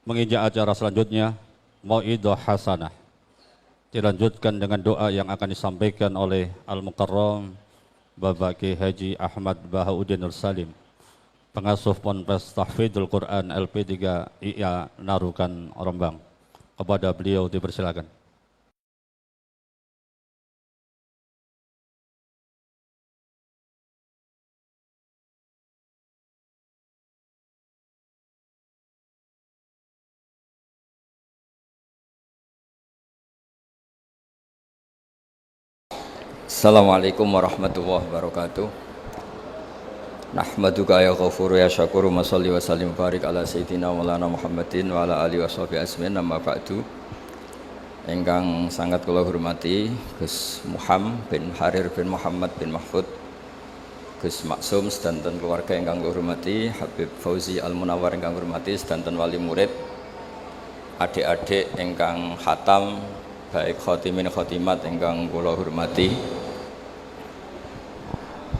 Menginjak acara selanjutnya, Mau'idhah Hasanah. Dilanjutkan dengan doa yang akan disampaikan oleh Al-Mukarram Bapak Ki Haji Ahmad Bahauddin Nur Salim, pengasuh Ponpes Tahfidzul Quran LP3 IA Narukan Rembang. Kepada beliau dipersilakan. Assalamualaikum warahmatullahi wabarakatuh. Nahmaduka ya ghafuru ya syakuru wa salli wa sallim barik ala sayyidina maulana Muhammadin wa ala alihi wa sahbihi asmin amma ba'du. Ingkang sangat kula hormati Gus Muhammad bin Harir bin Muhammad bin Mahfud, Gus Maksum sedanten keluarga ingkang kula hormati, Habib Fauzi Al-Munawwar ingkang kula hormati sedanten wali murid, adik-adik ingkang khatam, baik khotimin khotimat ingkang kula hormati.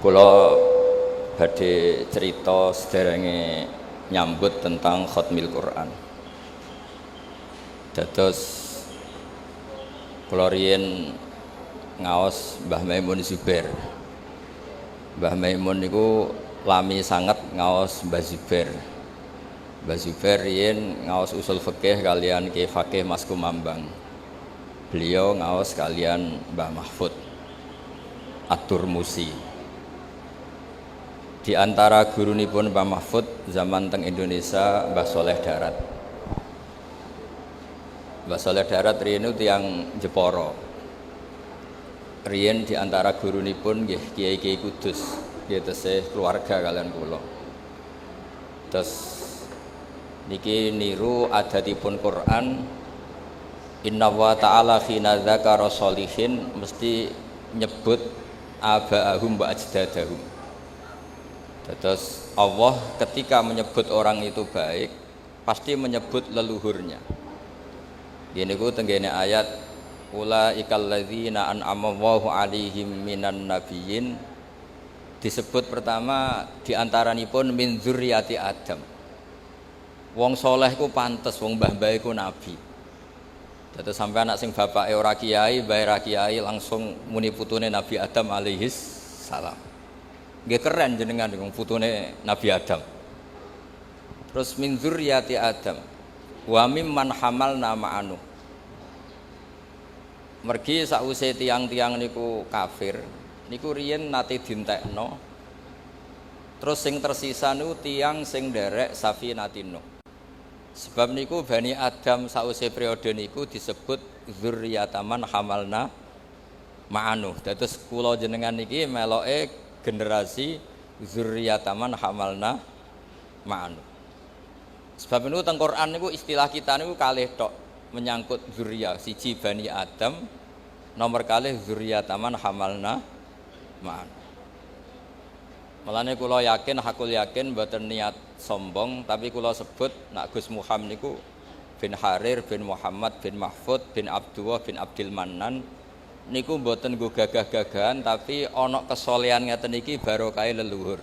Kula badhe cerita sederenge nyambut tentang khatmil Quran. Dados kula riyen ngaos Mbah Maimun Zubair. Mbah Maimun niku lami sanget ngaos Mbah Zubair. Mbah Zubair riyen ngaos usul fikih kalian Ki Fakih Mas Kumambang. Beliau ngaos kalian Mbah Mahfud At-Turmusi. Di antara gurunipun Mbah Mahfud zaman teng Indonesia Mbah Soleh Darat. Mbah Soleh Darat riyen tiyang Jepara. Riyen di antara gurunipun nggih Kiai-kiai Kudus, nggih tesih keluarga kalian kula. Terus niki niru adatipun Quran, inna wa ta'ala khina dzakara sholihin mesti nyebut aba'ahum wa ajdadahum. Terus Allah ketika menyebut orang itu baik pasti menyebut leluhurnya. Ini ku tenggene ayat ulaikal ladzina an'ama Allahu 'alaihim minan nabiyyin, disebut pertama diantaranipun min dzurriyyati Adam. Wong soleh ku pantes, wong mbah-mbah ku nabi. Terus sampai anak sing bapake ora kiai, mbahe ra kiai langsung muni putune Nabi Adam alaihis salam. Nggih keren jenengan wong putune Nabi Adam. Terus min dzurriyyati Adam wa mimman hamalna ma'anu. Mergi sause tiang-tiang niku kafir, niku riyen nate dintekno. Terus sing tersisa niku tiang sing nderek Safinatin Nuh. Sebab niku Bani Adam sause periode niku disebut dzurriyyataman hamalna ma'anu. Dados kula jenengan niki meloke generasi dzurriyyataman hamalna ma'anu. Sebab itu teng Quran niku istilah kita niku kalih tok menyangkut dzurriyyah, siji Bani Adam, nomor kalih dzurriyyataman hamalna ma'anu. Mulane kula yakin, hakul yakin mboten niat sombong, tapi kula sebut nak Gus Muhammad niku bin Harir bin Muhammad bin Mahfud bin Abdullah bin Abdul Mannan niku mboten nggo gagah-gagahan, tapi ana kesolehan ngeten iki barokah leluhur.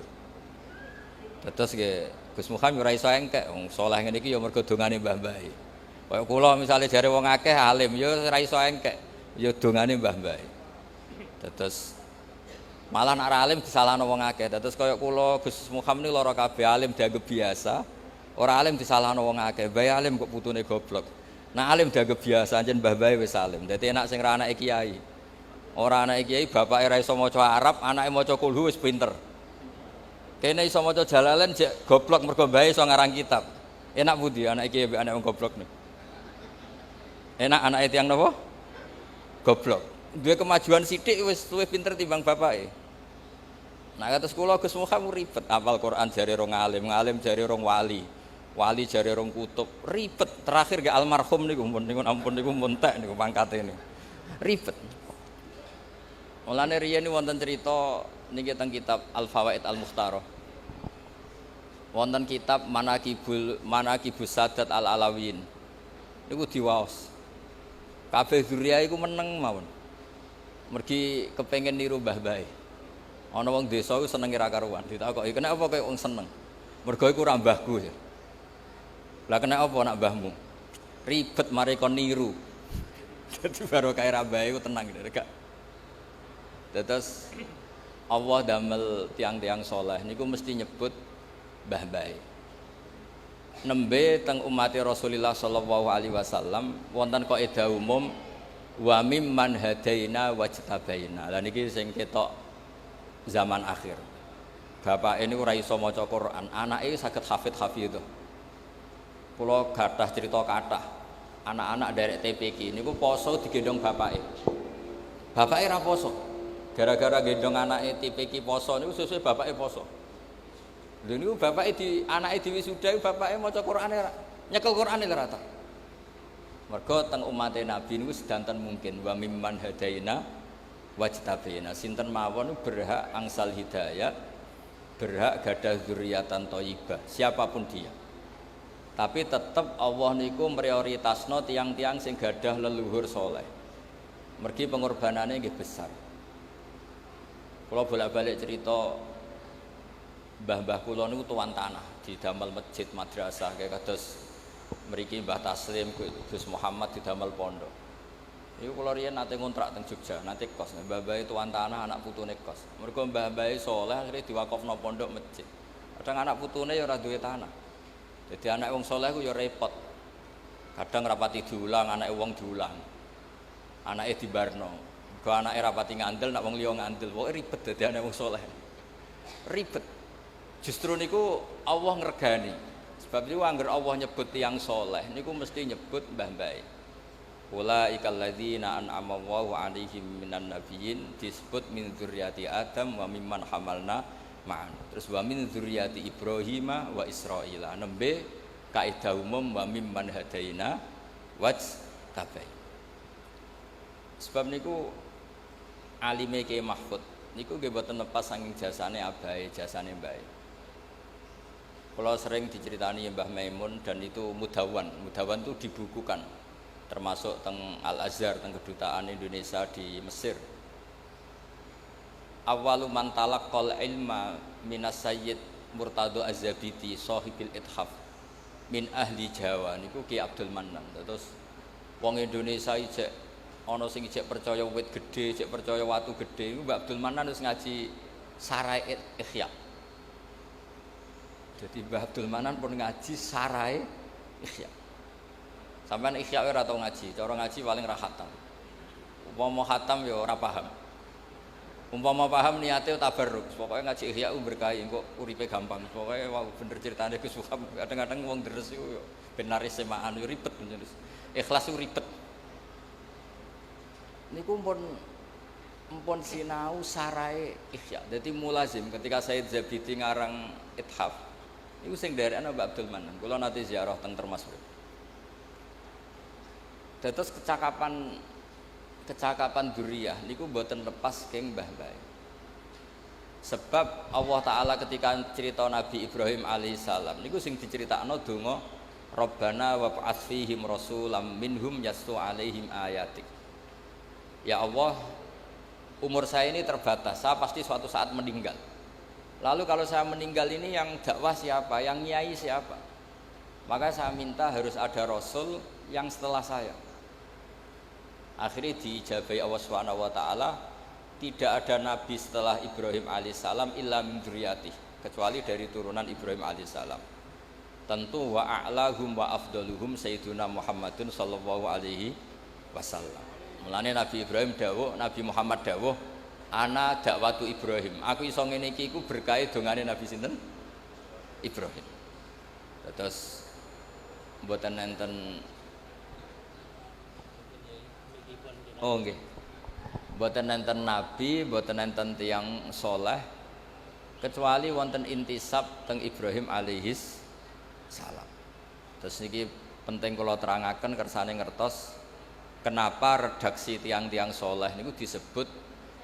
Terus nggih Gus Muhammad ora iso engkek, wong saleh ngene iki ya mergo dongane mbah-mbah. Kaya kula misale jare wong akeh alim ya ora iso engkek, ya dongane mbah-mbah. Terus malah nek alim disalahno wong akeh. Terus kaya kula Gus Muhammad niku lara kabeh alim dianggep biasa, ora alim disalahno wong akeh. Bae alim kok putune goblok. Nah alim dianggep biasa anjen mbah-mbah wis alim. Dadi enak sing ra anake kiai. Ora anake kiai bapake ra iso maca Arab, anake maca kulhu wis pinter. Kene iso maca Jalalain jek goblok mergo mbahe iso ngarang kitab. Enak pundi anake kiai mbek anake wong goblok niku? Enak anake tiyang napa? Goblok. Duwe kemajuan sithik wis luwih pinter timbang bapake. Nah kados kula Gus Muhammad ribet hafal Quran jare rong alim, ngalim jare rong wali. Wali jare rong kutub, ribet. Terakhir ge almarhum niku ampun niku muntek niku pangkate niku. Ribet. Mulane riyen wonten crita niki teng kitab Al-Fawaid Al-Mukhtarah. Wonten kitab Manaqibus Sadat Al-Alawiyyin. Niku diwaos. Kabeh dzurriyah iku meneng mawon. Mergi kepengin niru mbah-mbahe. Ana wong desa iku seneng ira karuan, ditakoki, "Kenapa kowe wong seneng?" "Mergo iku ora mbahku." Lah kena apa nak mbahmu? Ribet mari kon niru. Dadi baru kae rabae ku tenang gak. Terus Allah damel tiang-tiang soleh niku mesti nyebut mbah-mbahe. Nembe teng umat Rasulullah sallallahu alaihi wasallam wonten kaidah umum wa mimman hadaina wajtabaina. Lah niki sing ketok zaman akhir. Bapak ini ora iso maca Quran, anake saged hafid itu. Kula gadah cerita kathah. Anak-anak derek TPQ niku poso digendong bapake. Bapake ra poso. Gara-gara gendong anake TPQ poso niku sesuai bapake poso. Lha niku bapake di anake diwisuda bapake maca Qur'ane ra. Nyekel Qur'ane ora ta. Mergo teng umate Nabi niku sedanten mungkin wa mimman hadaina wajtabaina. Sinten mawon berhak angsal hidayah, berhak gadah zuriatan thayyibah, siapapun dia. Tapi tetap Allah niku prioritasno tiang-tiang sing gadah leluhur soleh. Mergi pengorbanannya nggih besar. Kalau bolak-balik cerita mbah-mbah kula niku tuan tanah didamel masjid madrasah kayak kados mriki Mbah Taslim Gus Muhammad didamel pondok. Iku kula riyen nate ngontrak teng Jogja, nate kos. Mbah-mbah tuan tanah anak putune kos. Mergo mbah-mbah soleh akhire diwakofno pondok masjid. Kadang anak putune ya ora duwe tanah. Jadi anak wong soleh ku ya repot. Kadang rapati diulang, anak wong diulang. Anake dibarno. Mergo anake rapati ngandel, nak wong liya ngandel. Pokoke ribet dadi anak wong soleh. Ribet. Justru niku Allah ngregani. Sebab niku angger Allah nyebut tiyang soleh niku mesti nyebut mbah-mbahe. Ulaikal ladzina an'ama Allahu 'alaihim minan nabiyyin disebut min dzurriyyati Adam wa mimman hamalna ma'an. Terus wa min dzurriyyati Ibrahim wa Israila. Nembe kaidah umum wa mimman hadaina wajtabai. Sebab niku alime Kiai Mahfud niku nggih boten lepas saking jasane abahe, jasane mbahe. Kalau sering diceritani Mbah Maimun dan itu mudawan itu dibukukan termasuk teng Al-Azhar teng kedutaan Indonesia di Mesir. Awalu man talaqqal ilma minas Sayyid Murtado Az-Zabidi sahibil ithaf min ahli Jawa niku Ki Abdul Mannan. Terus wong Indonesia ijek ana sing ijek percaya wit gedhe, ijek percaya watu gedhe iku Mbah Abdul Mannan wis ngaji Sarai Ihya. Jadi Mbah Abdul Manan pun ngaji Sarai Ihya. Sampeyan Ihya ora tau ngaji, cara ngaji paling ra khatam. Umpama khatam ya ora paham. Umpama paham niate tabarruk, pokoke ngaji Ihya berkah engko uripe gampang. Pokoke wow bener ceritane Gus Muhammad. Kadang-kadang wong deres iku yo ben naris semaan yo ribet terus. Ikhlas ku ribet. Niku pun sinau Sarai Ihya. Dadi mulazim ketika Said Zabidi ngarang Ithaf iku sing nderekno Mbak Abdul Manan. Kula nate ziarah teng Termas. Dados kecakapan dzurriyah niku mboten lepas keng mbah-mbah. Sebab Allah taala ketika cerita Nabi Ibrahim alaihissalam niku sing diceritakno donga Rabbana wa ba'ats fihim rasulam minhum yaslu alaihim ayatik. Ya Allah, umur saya ini terbatas, saya pasti suatu saat meninggal. Lalu kalau saya meninggal ini yang dakwah siapa, yang nyai siapa? Maka saya minta harus ada rasul yang setelah saya. Akhirnya diijabahi Allah Subhanahu wa taala, tidak ada nabi setelah Ibrahim alaihissalam illa min dzurriyyatihi, kecuali dari turunan Ibrahim alaihissalam. Tentu wa a'lahum wa afdaluhum sayyiduna Muhammadun sallallahu alaihi wasallam. Mulane Nabi Ibrahim dawuh, Nabi Muhammad dawuh, ana dakwatu Ibrahim. Aku iso ngene iki iku berkahe dongane Nabi sinten? Ibrahim. Terus mboten enten oh nggih. Mboten enten nabi, mboten enten tiyang saleh kecuali wonten intisab teng Ibrahim alaihis salam. Terus niki penting kula terangaken kersane ngertos kenapa redaksi tiang-tiang saleh niku disebut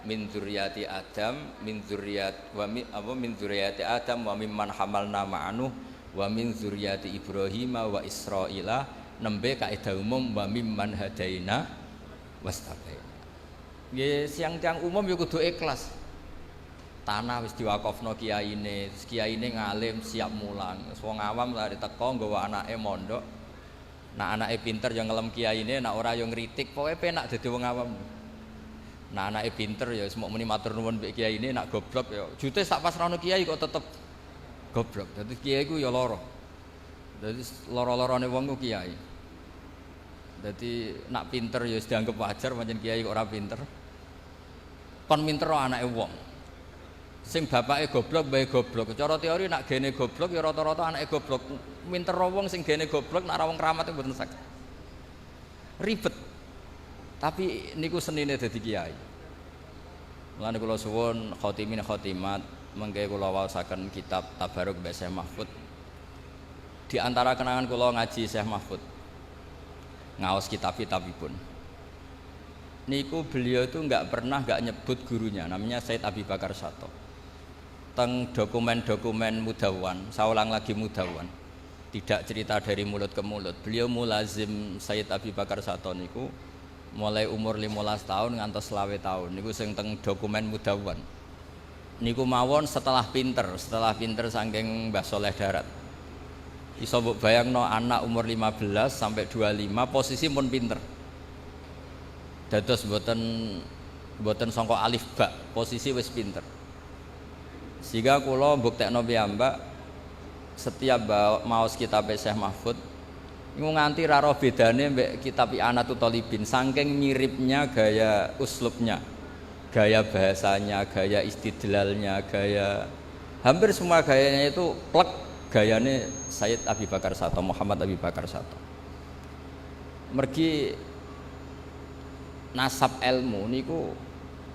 min dzurriyyati Adam min dzurriyyati Adam wa mimman hamalna ma'anu wa min dzurriyyati Ibrahim wa Israila nembe kaidah umum wa mimman hadaina wastabaina. Nggih siang tiang umum ya kudu ikhlas. tanah wis diwakofno kiyaine, terus kiyaine ngalim siap mulang. Wong awam lari teko nggawa anake mondok. Nak anake pinter ya ngelem kiyaine, nak ora ya ngritik, pokoke penak dadi wong awam. Nah anake pinter ya semok muni matur nuwun mbek kiyaine, nak goblok ya jute sak pasrahno kiai kok tetep goblok. Dadi kiai ku ya lara. Dadi lara-larane wong ku kiai. Dadi nak pinter ya wis dianggep wajar pancen kiai kok ora pinter. Kon minter anake wong. Sing bapake goblok bae goblok. Cara teori nak gene goblok ya rata-rata anake goblok. Minter wong sing gene goblok nak ra wong kramat mboten saged. Ribet. Tapi niku senine dadi kiai. Mulane kula suwun khotimin khotimat mengke kula waosaken kitab Tabaruk mbek Syekh Mahfud. Di antara kenangan kula ngaji Syekh Mahfud. Ngaos kitab-kitabipun. Niku beliau itu nggak pernah nggak nyebut gurunya, namanya Said Abi Bakar Sato. Teng dokumen-dokumen Mudawan, saya ulang lagi Mudawan, tidak cerita dari mulut ke mulut. Beliau mulazim Said Abi Bakar Sato niku mulai umur 15 tahun ngantos 20 tahun. Niku sing teng dokumen Mudawan. Niku mawon setelah pinter saking Mbah Soleh Darat. Iso mbok bayangno anak umur 15 sampai 25 posisi pun pinter. Dados mboten sangka alif ba, posisi wis pinter. Sehingga kula mbuktekno piyambak setiap maos kitab Syekh Mahfud niku nganti ra ro bedane mbek kitab I'anatul Thalibin saking miripnya gaya uslubnya, gaya bahasanya, gaya istidlalnya, gaya hampir semua gayanya itu plek gayane Said Abi Bakar Sato, Muhammad Abi Bakar Sato. Mergi nasab ilmu niku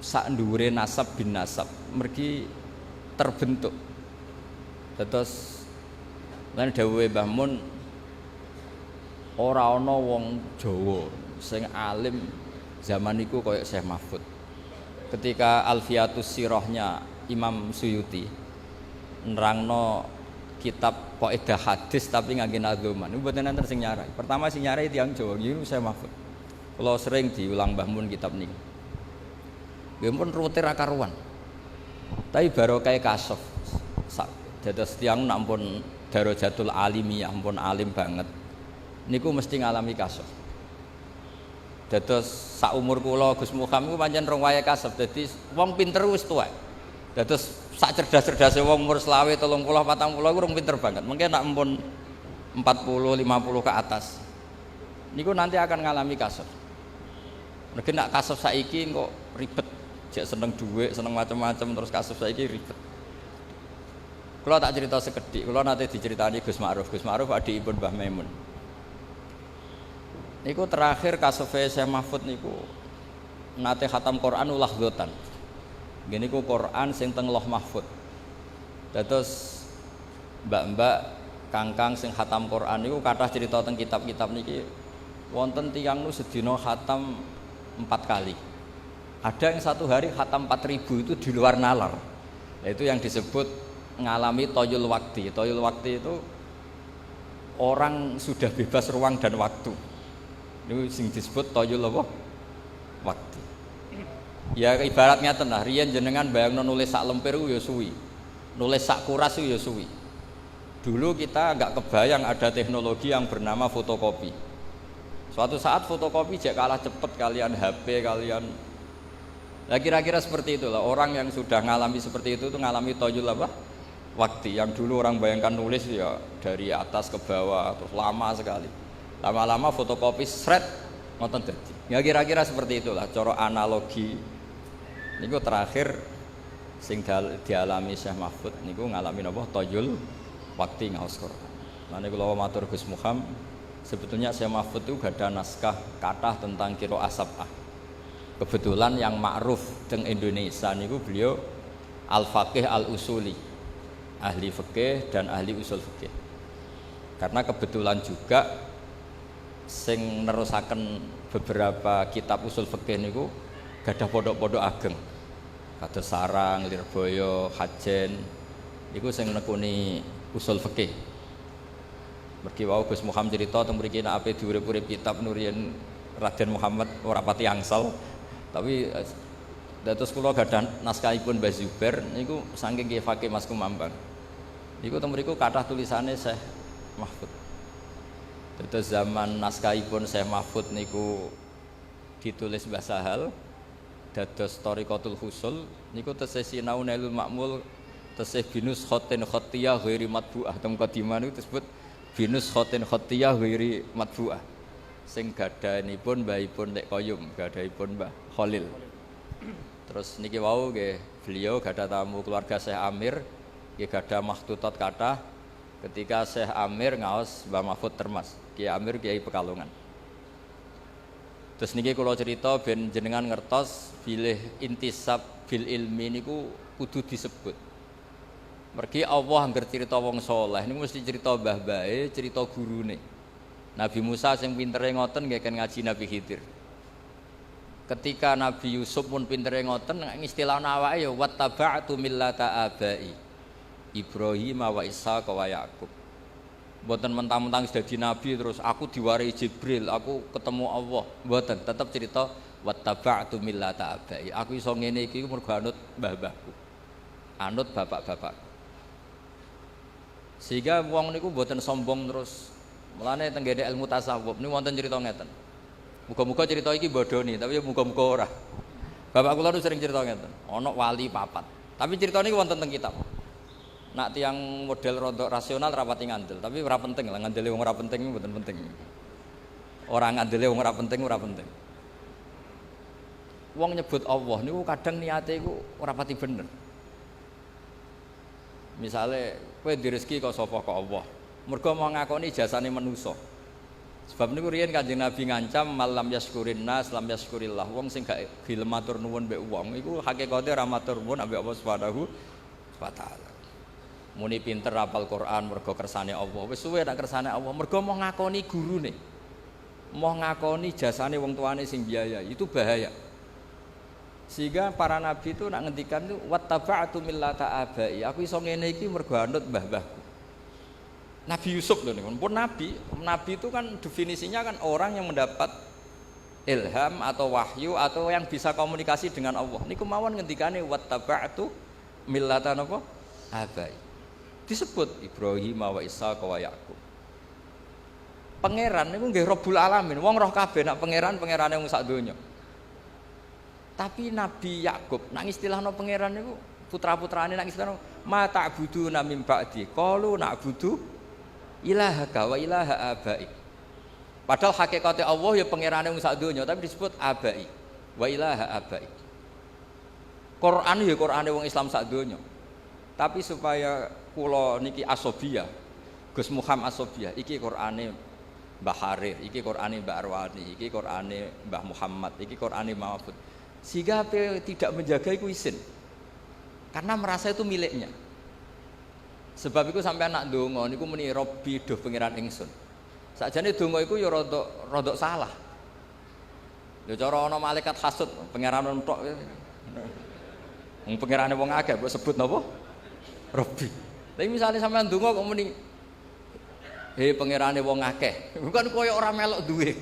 sak dhuwure nasab bin nasab mergi terbentuk. Terus lan dawuhe Mbah Mun ora ana wong Jawa sing alim zaman niku kaya Syekh Mahfud. Ketika Alfiatus Sirahnya Imam Suyuti nerangno kitab kaidah hadis tapi ngangge nadzuman. Niku mboten enten sing nyarai. Pertama sing nyarai tiyang Jawa niku Syekh Mahfud. Kalau sering diulang Mbah Mun kitab niku. Nggih pun rute ra karuan. Tapi barokah kasuf. Dados tiyang nampun darajatul alimiyah, ampun alim banget. Niku mesti ngalami kasuf. Dados sak umur kula Gus Muham niku pancen rong wayahe kasuf. Dadi wong pinter wis tuwek. Dados sak cerdas-cerdase wong umur 20, 30, 40 iku rong pinter banget. Mungkin nak ampun 40, 50 ke atas. Niku nanti akan ngalami kasuf. Mereka nak kasuf saiki kok ribet, jek seneng duit, seneng macam-macam terus kasuf saiki ribet. Kalau tak cerita sekedhik, kalau nanti diceritani Gus Ma'ruf adikipun Mbah Maimun. Niku terakhir kasufe Syekh Mahfud niku nate khatam Quran ulah dzotan. Gini ku Quran sing teng Loh Mahfud. Dados mbak-mbak kangkang sing khatam Quran niku kathah cerita teng kitab-kitab niki wonten tiyang nu sedina khatam 4 kali. Ada yang satu hari khatam 4000 itu di luar nalar. Nah, itu yang disebut ngalami toyul wakti. Toyul wakti itu orang sudah bebas ruang dan waktu. Itu sing disebut toyul apa? Wakti. Ya ibaratnya tenah, riyen jenengan bayangno nulis sak lemper ku ya suwi. Nulis sak kuras ku ya suwi. Dulu kita enggak kebayang ada teknologi yang bernama fotokopi. Suatu saat fotokopi jek kalah cepet kalian HP kalian. Nah kira-kira seperti itulah orang yang sudah ngalami seperti itu ngalami toyul apa? Waktu yang dulu orang bayangkan nulis ya dari atas ke bawah terus lama sekali. Lama-lama fotokopi sret ngoten dadi. Ya kira-kira seperti itulah cara analogi. Niku terakhir sing dialami Syekh Mahfud niku ngalami napa toyul waktu ngaos Quran. Lan niku kula matur Gus Muham. Sebetulnya Syekh Mahfud itu gak ada naskah kathah tentang qiraah sab'ah. Kebetulan yang ma'ruf teng Indonesia niku beliau al-faqih al-usuli, ahli fikih dan ahli usul fikih. Karena kebetulan juga sing nerusaken beberapa kitab usul fikih niku gadah pondok-pondok ageng. Kados Sarang, Lirboyo, Hajen niku sing nekuni usul fikih. Mergi wau Gus Muham cerita teng mriki nek ape diurip-urip kitab Nurian Raden Muhammad ora pati angsal. Tapi Dados kula gadah naskahipun Mbah Zubair niku saking Ki Fakih Mas Kumambang. Niku teng mriku kathah tulisane Syekh Mahfud. Dados zaman naskahipun Syekh Mahfud niku ditulis Mbah Sahal dados Thariqatul Husul niku tesih sinau Nailul Ma'mul tesih binus khotin khotiyah ghairi matbu'ah teng qadimah niku disebut binus khotin khotiyah ghairi matbu'ah sing gadhanipun mbahipun Lek Koyum gadhanipun Mbah Khalil. Terus niki wau nggih beliau gadah tamu keluarga Syekh Amir nggih gadah makhtutat kathah ketika Syekh Amir ngaos Mbah Mahfud Termas Kiai Amir Kiai Pekalongan. Terus niki kula cerita ben jenengan ngertos bilih intisab bil ilmi niku kudu disebut. Mergi Allah angger cerita wong saleh niku mesti cerita mbah-mbahe, cerita gurune. Nabi Musa sing pintere ngoten nggih kan ngaji Nabi Khidir. Ketika Nabi Yusuf pun pintere ngoten ngistilahna awake ya wattaba'tu millata abai Ibrahim wa Ishaq wa Yaqub. Mboten mentang-mentang dadi nabi terus aku diwarai Jibril, aku ketemu Allah. Mboten, tetep cerita wattaba'tu millata abai. Aku iso ngene iki mergo anut mbah-mbahku. Anut bapak-bapak. Sehingga wong niku mboten sombong terus. Mulane teng gene ilmu tasawuf niku wonten cerita ngeten. Muga-muga cerita iki bodoni, tapi ya muga-muga ora. Bapak kula sering cerita ngeten, ana wali papat. Tapi cerita niki wonten teng kitab. Nak tiang model rodok rasional rapati ngandel, tapi ora penting lah ngandele wong ora penting mboten penting. Ora ngandele wong ora penting ora penting. Wong nyebut Allah niku kadang niate iku ora pati bener. Misale kowe direzeki kok sapa kok Allah. Mergo mau ngakoni jasane manusa. Sebab niku riyen Kanjeng Nabi ngancam malam yaskurin nas lam yaskurillah. Wong sing gak gelem matur nuwun mbek wong iku hakikate ora matur nuwun ambek Allah Subhanahu wa taala. Muni pinter hafal Quran mergo kersane Allah. Wis suwe nek kersane Allah mergo mau ngakoni gurune. Mau ngakoni jasane wong tuane sing biayai. Itu bahaya. Sehingga para nabi itu nak ngendikan itu wattaba'tu millata abai. Aku iso ngene iki mergo anut mbah-mbahku. Nabi Yusuf loh nih, pun nabi. Nabi itu kan definisinya kan orang yang mendapat ilham atau wahyu atau yang bisa komunikasi dengan Allah. Ini kemauan ngendikane wattaba'tu millata napa? Abai. Disebut Ibrahim wa Ishaq wa Yaqub. Pangeran niku nggih Rabbul Alamin. Wong roh kabeh nak pangerane wong sak donya. Tapi Nabi Yakub nak istilahno pangeran niku putra-putrane nak istilahno ma ta'buduna min ba'di. Qalu na'budu ilahaka wa ilaha abaik. Padahal hakikate Allah ya pangerane wong sak donya tapi disebut abai wa ilaha abaik. Quran ya Qurane wong Islam sak donya. Tapi supaya kula niki asobiyah, Gus Muhammad asobiyah, iki Qurane Mbah Harir, iki Qurane Mbah Arwani, iki Qurane Mbah Muhammad, iki Qurane Mahfud. Sehingga tidak menjaga iku isin. Karena merasa itu miliknya. Sebab itu sampai anak donga niku muni Robbi duh pangeran ingsun. Sakjane donga iku ya rodok salah. Ya cara ana malaikat hasud pangeran entok. Wong pangerane wong akeh mbok sebut napa? Robbi. Tapi misalnya sampean donga kok muni pangerane wong akeh. Bukan koyo ora melok duwe.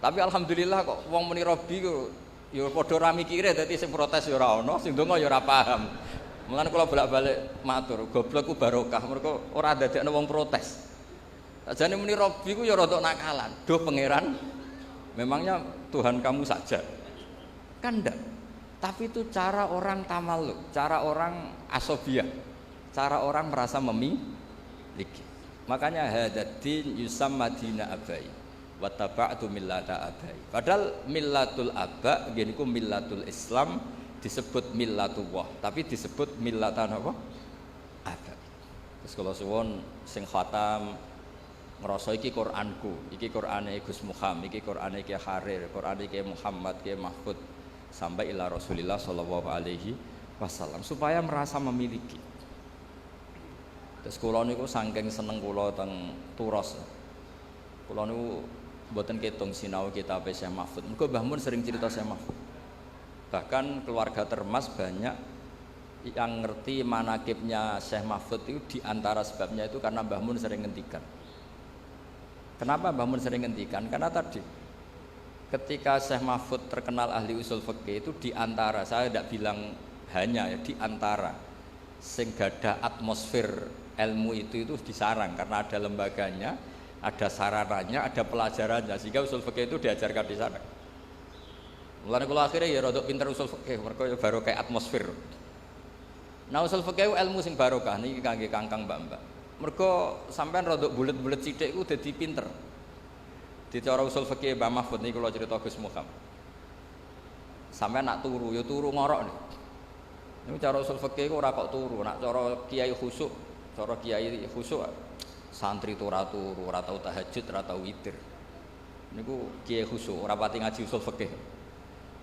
Tapi alhamdulillah kok wong muni Robbi ku ya padha ra mikire dadi sing protes ya ora ana, sing donga ya ora paham. Mulane kula bolak-balik matur, goblok ku barokah mergo ora dadekno wong protes. Sajane muni Robbi ku ya rada nakalan. Duh pangeran, memangnya Tuhan kamu saja. Kan ndak. Tapi itu cara orang tamaluk, cara orang asobiyah, cara orang merasa memiliki. Makanya hadatin yusamma dina abai wattaba'tu millata abai. Padahal millatul aba ngene iku millatul Islam disebut millatullah, tapi disebut millatan apa? Aba. Terus kalau suwun sing khatam ngrasa iki Qur'anku, iki Qur'ane Gus Muhammad, iki Qur'ane Ki Harir, Qur'ane Ki Muhammad, Ki Mahfud sampai ila Rasulillah sallallahu alaihi wasallam supaya merasa memiliki. Terus kula niku saking seneng kula teng Turos. Kula niku mboten ketung sinau kitab Syekh Mahfud. Mergo Mbah Mun sering cerita Syekh Mahfud. Bahkan keluarga Termas banyak yang ngerti manakibnya Syekh Mahfud itu diantara sebabnya itu karena Mbah Mun sering ngendikan. Kenapa Mbah Mun sering ngendikan? Karena tadi ketika Syekh Mahfud terkenal ahli usul fikih itu diantara, saya tidak bilang hanya ya, diantara sing gadah atmosfer ilmu itu disarang karena ada lembaganya, ada sarananya, ada pelajarannya, sehingga usul fikih itu diajarkan di sana. Mulane kula akhirnya ya rodok pinter usul fikih mergo ya baru kayak atmosfer. Nah usul fikih ilmu sing barokah niki kangge kangkang mbak-mbak. Mergo sampean rodok bulet-bulet sithik iku dadi pinter. Di cara usul fikih Mbah Mahfud niki kula cerita Gus Muham. Sampean nak turu ya turu ngorok nih. Ini cara usul fikih ora kok turu, nak cara kiai khusuk, santri itu ora turu, ora tau tahajud, ora tau witir. Niku kiai khusuk, ora pati ngaji usul fikih.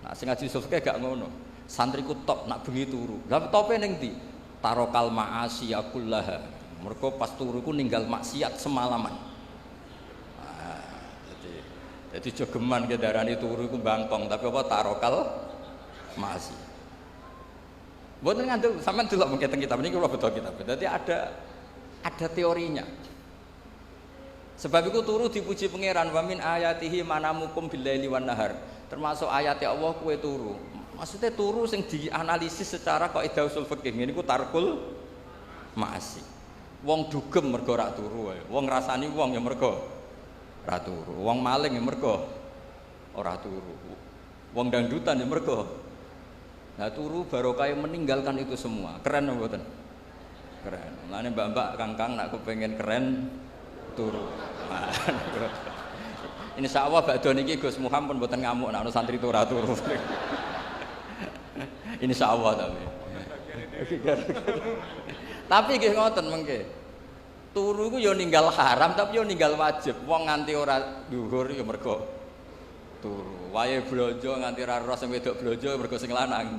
Nak sing ngaji usul fikih gak ngono. Santriku top nak bengi turu. Lah tope ning ndi? Tarokal ma'asi kullaha. Mergo pas turu iku ninggal maksiat semalaman. Jadi jogeman ke darani turu iku bangkong, tapi apa tarokal ma'asi. Mboten ngandel sampean delok mengke teng kitab niki kula beto kitab. Dadi ada teorinya. Sebab itu turu dipuji pangeran wa min ayatihi manamukum billaili wan nahar. Termasuk ayat Allah kowe turu. Maksudnya turu sing dianalisis secara kaidah usul fikih niku tarkul ma'asi. Wong dugem mergo ora turu wae. Wong ngrasani wong ya mergo ora turu. Wong maling ya mergo ora turu. Wong dangdutan ya mergo. Nah turu barokah meninggalkan itu semua. Keren apa mboten? Keren. Mulane mbak-mbak kangkang nak pengen keren turu. Nah, insyaallah badhe niki Gus Muham pun mboten ngamuk nek santri turu turu. Insyaallah tapi. Tapi nggih ngoten mengke. Turu iku ya ninggal haram tapi ya ninggal wajib. Wong nganti ora dhuwur ya mergo turu. Wae blonjo nganti ra ros sing wedok blonjo mergo sing lanang.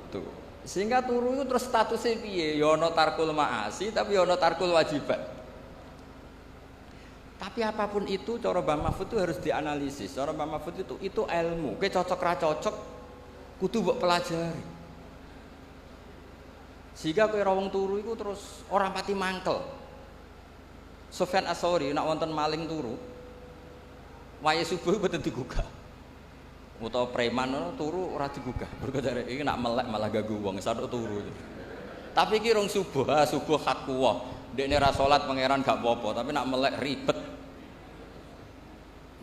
Tuh. Sehingga turu itu terus statusnya piye? Ya ana tarkul ma'asi tapi ya ana tarkul wajibat. Tapi apapun itu cara Mbah Mahfud itu harus dianalisis. Cara Mbah Mahfud itu ilmu. Kowe cocok ra cocok kudu mbok pelajari. Sehingga kowe ra wong turu iku terus ora pati mangkel. Sufyan Ats-Tsauri nek wonten maling turu wae subuh mboten digugah. Utawa preman turu ora digugah. Mergo jare iki nak melek malah ganggu wong sadok turu. Tapi iki rong subuh, subuh hak kuwah. Dekne ra salat pangeran gak apa-apa, tapi nak melek ribet.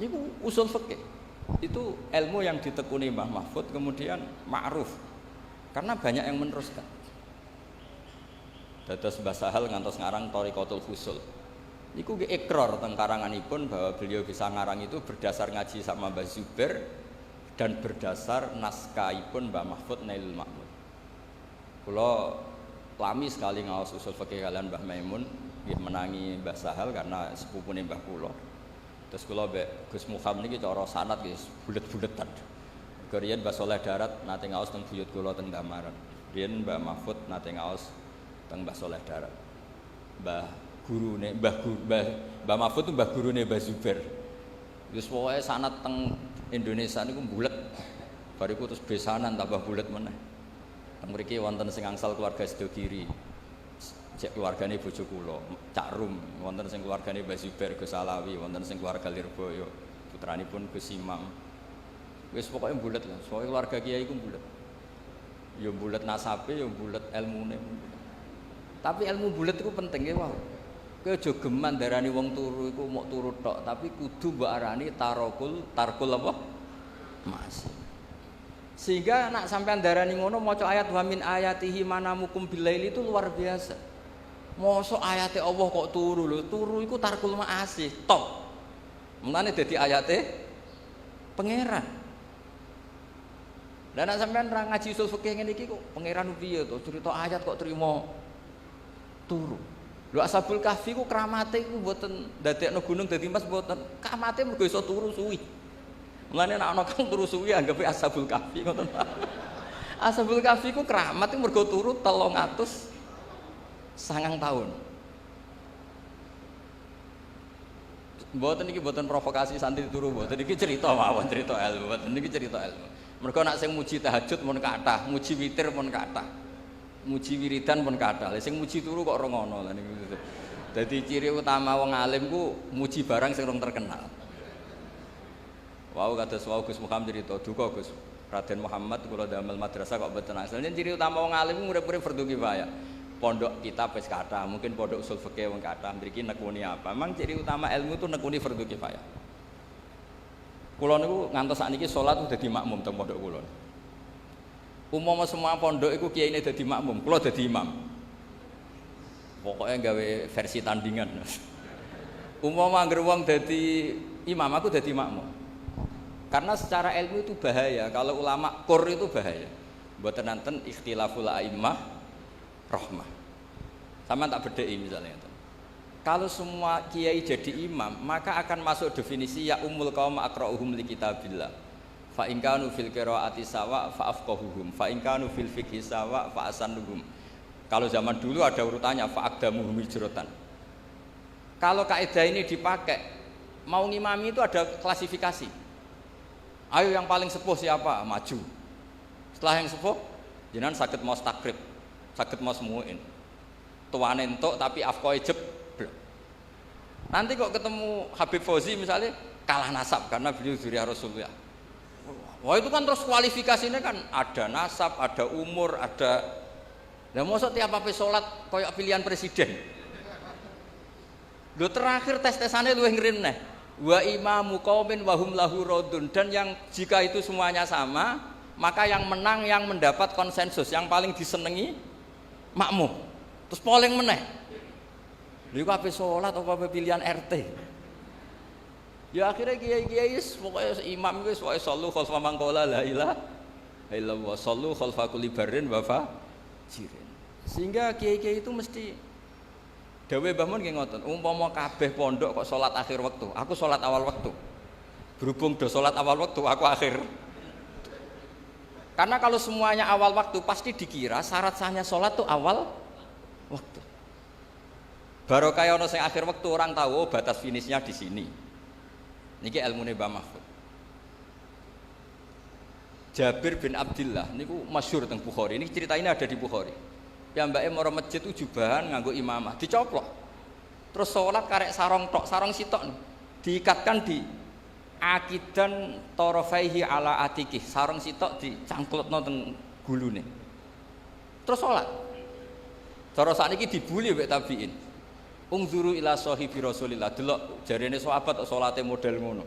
Niku usul fikih. Itu ilmu yang ditekuni Mbah Mahfud kemudian ma'ruf. Karena banyak yang meneruskan. Dados Mbah Sahal ngantos ngarang Thariqatul Fusul. Niku nggih ikrar teng karanganipun bahwa beliau bisa ngarang itu berdasar ngaji sama Mbah Zubair dan berdasar naskahipun Mbah Mahfud Nailul Ma'mud. Kula lami sekali ngaos usul fikih kalian Mbah Maimun, nggih menangi Mbah Sahal karena sepupune Mbah kula. Terus kula mbek Gus Muham niki cara sanad nggih bulet-buletan. Riyen Mbah Saleh Darat nate ngaos teng buyut kula teng Damaran. Riyen Mbah Mahfud nate ngaos teng Mbah Saleh Darat. Mbah Mahfud itu mbah gurune Mbah Zubair. Wis pokoke sanad teng Indonesia niku bulet. Bariku terus besanan tambah bulet meneh. Teng mriki wonten sing angsal keluarga Sedogiri. Cek keluargane bojo kula, Cak Rum, wonten sing keluargane Mbah Zubair Gus Alawi, wonten sing keluarga Lirboyo, putranipun Gus Imam. Wis pokoke bulet lah, pokoke keluarga kiai iku bulet. Ya bulet nasabe, ya bulet ilmune. Tapi ilmu bulet iku penting ya, wow. Kowe aja geman darani wong turu iku mok turu tok, tapi kudu mbok arani tarkul apa? Mas. Sehingga nak sampean darani ngono maca ayat wa min ayatihi manamukum billaili itu luar biasa. Mosok ayate Allah kok turu lho, turu iku tarkul ma'asi, top. Mulane dadi ayate pangeran. Lah nek sampean ra ngaji usul fikih ngene iki kok pangeran piye to cerita ayat kok trimo turu. Lho Ashabul Kahfi ku kramate iku mboten ndadekno gunung dadi mas mboten. Kramate mergo iso turu suwi. Mulane nek ana kang turu suwi anggape Ashabul Kahfi ngoten. Ashabul Kahfi ku kramat mergo turu 300 sangang tahun. Mboten iki mboten provokasi santri turu mboten iki cerita mawon cerita ilmu. Mboten iki cerita ilmu. Mergo nek sing muji tahajud mun kathah, muji witir mun kathah. Muji wiridan pun kathah. Lah sing muji turu kok ora ngono lha niku. Dadi ciri utama wong alim ku muji barang sing rong terkenal. Wau kados wau Gus Muhammad cerita duka Gus Raden Muhammad kula damel madrasah kok mboten asal. Ciri utama wong alim urip-urip fardu kifayah. Pondok kitab wis kathah, mungkin pondok usul fikih wong kathah mriki nekuni apa. Memang ciri utama ilmu itu nekuni fardu kifayah. Kula niku ngantos sakniki salat udah dadi makmum teng pondok kula. Umpama semua pondok iku kiyaine dadi makmum, kula dadi imam. Pokoknya gawe versi tandingan. Umpama anggere wong dadi imam, aku dadi makmum. Karena secara ilmu itu bahaya. Kalau ulama kur itu bahaya. Mboten nanten ikhtilaful a'immah rahmah. Sama tak bedheki misalnya. Kalau semua kiai jadi imam, maka akan masuk definisi ya ummul qaum aqra'uhum li kitabillah. Fa in kanu fil qiraati sawa fa afqahuhum, fa in kanu fil fiqhi sawa fa asannuhum. Kalau zaman dulu ada urutannya fa aqdamuhum hijratan. Kalau kaidah ini dipakai, mau ngimami itu ada klasifikasi. Ayo yang paling sepuh siapa? Maju. Setelah yang sepuh, jenengan saged maos takrib, saged maos muin. Tuane entuk tapi afkoe jeblok. Nanti kok ketemu Habib Fauzi misalnya kalah nasab karena beliau dzurriyyah Rasulullah. Wah itu kan terus kualifikasinya kan ada nasab, ada umur, ada. Lah mosok tiap apa salat koyok pilihan presiden. Lho terakhir tes-tesane luwih ngren neh. Wa imamu qaumin wa hum lahu radun, dan yang jika itu semuanya sama, maka yang menang yang mendapat konsensus, yang paling disenengi makmum. Terus polling meneh. Lha iku ape salat apa pilihan RT. Ya akhirnya kiai-kiai pokoknya imam wis wae sallu khalfa man qala la ilaha illallah, sallu khalfa kulli barrin wa fajirin. Sehingga kiai-kiai itu mesti dawe Mbah Mun nggih ngoten, umpama kabeh pondok kok salat akhir waktu, aku salat awal waktu. Berhubung do salat awal waktu, aku akhir. Karena kalau semuanya awal waktu pasti dikira syarat sahnya salat tuh awal waktu. Baru kaya ono sing akhir waktu orang tahu oh, batas finishnya di sini. Niki ilmune Mbah Mahfud. Jabir bin Abdullah niku masyhur teng Bukhari. Ini cerita ini ada di Bukhari. Piyambake mara masjid jubahan nganggo imamah, dicoplok. Terus salat karek sarong tok, sarong sitok diikatkan di akidan tarafaihi ala atiki, sarong sitok dicangklutno teng gulune. Terus salat. Cara sakniki dibuli wek tabiin. Ungzuru ila sahibi Rasulillah, delok jarene sahabat salate model ngono.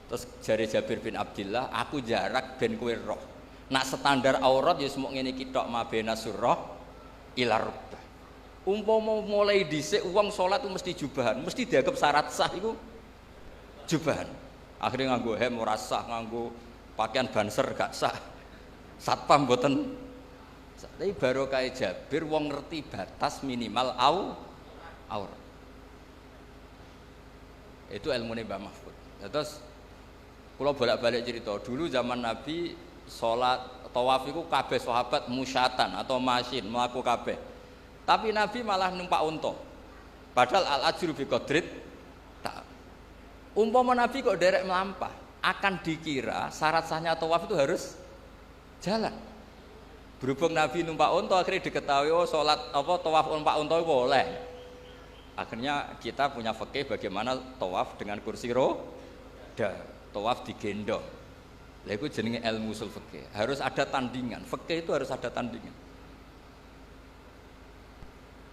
Terus jare Jabir bin Abdullah, aku jarak ben kowe roh. Nak standar aurat ya semuk ngene iki tok mabena surah ila rukbah. Umpama mulai dhisik wong salat itu mesti jubahan, mesti dianggap syarat sah iku jubahan. Akhirnya nganggo hem ora sah, nganggo pakaian banser gak sah. Satpam mboten. Tapi barokah Jabir wong ngerti batas minimal aurat. Itu ilmune Mbah Mahfud. Terus kula bolak-balik cerita, dulu zaman Nabi salat tawaf iku kabeh sahabat musyatan atau masyin mlaku kabeh. Tapi Nabi malah numpak unta. Padahal al-ajru bi qadrit tak. Umpama Nabi kok derek melampah, akan dikira syarat sahnya tawaf itu harus jalan. Berhubung Nabi numpak unta akhirnya diketahui oh salat apa tawaf numpak unta boleh. Akhirnya kita punya fikih bagaimana tawaf dengan kursi roda, tawaf digendong. Lah iku jenenge ilmu usul fikih. Harus ada tandingan. Fikih itu harus ada tandingan.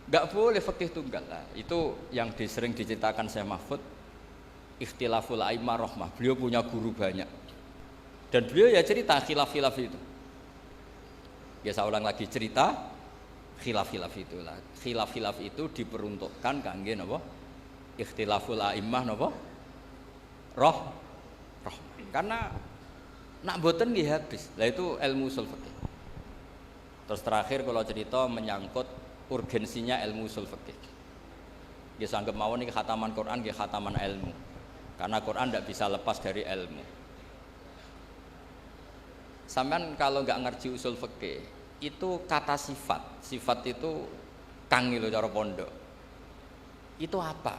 Enggak boleh fikih tunggal. Lah, itu yang sering diceritakan Syekh Mahfud ikhtilaful a'immah rahmah. Beliau punya guru banyak. Dan beliau ya cerita khilaf-khilaf itu. Ya saya ulang lagi cerita khilaf-khilaf itulah. Khilaf-khilaf itu diperuntukkan kangge napa? Ikhtilaful a'immah napa? Rahmah. Karena nak boten nggih habis. Lah itu ilmu usul fikih. Terus terakhir kalau cerita menyangkut urgensinya ilmu usul fikih. Nggih sanggep mawon iki khataman Quran nggih khataman ilmu. Karena Quran tidak bisa lepas dari ilmu. Sampeyan kalau nggak ngerti usul fikih, itu kata sifat. Sifat itu kang lho cara pondok. Itu apa?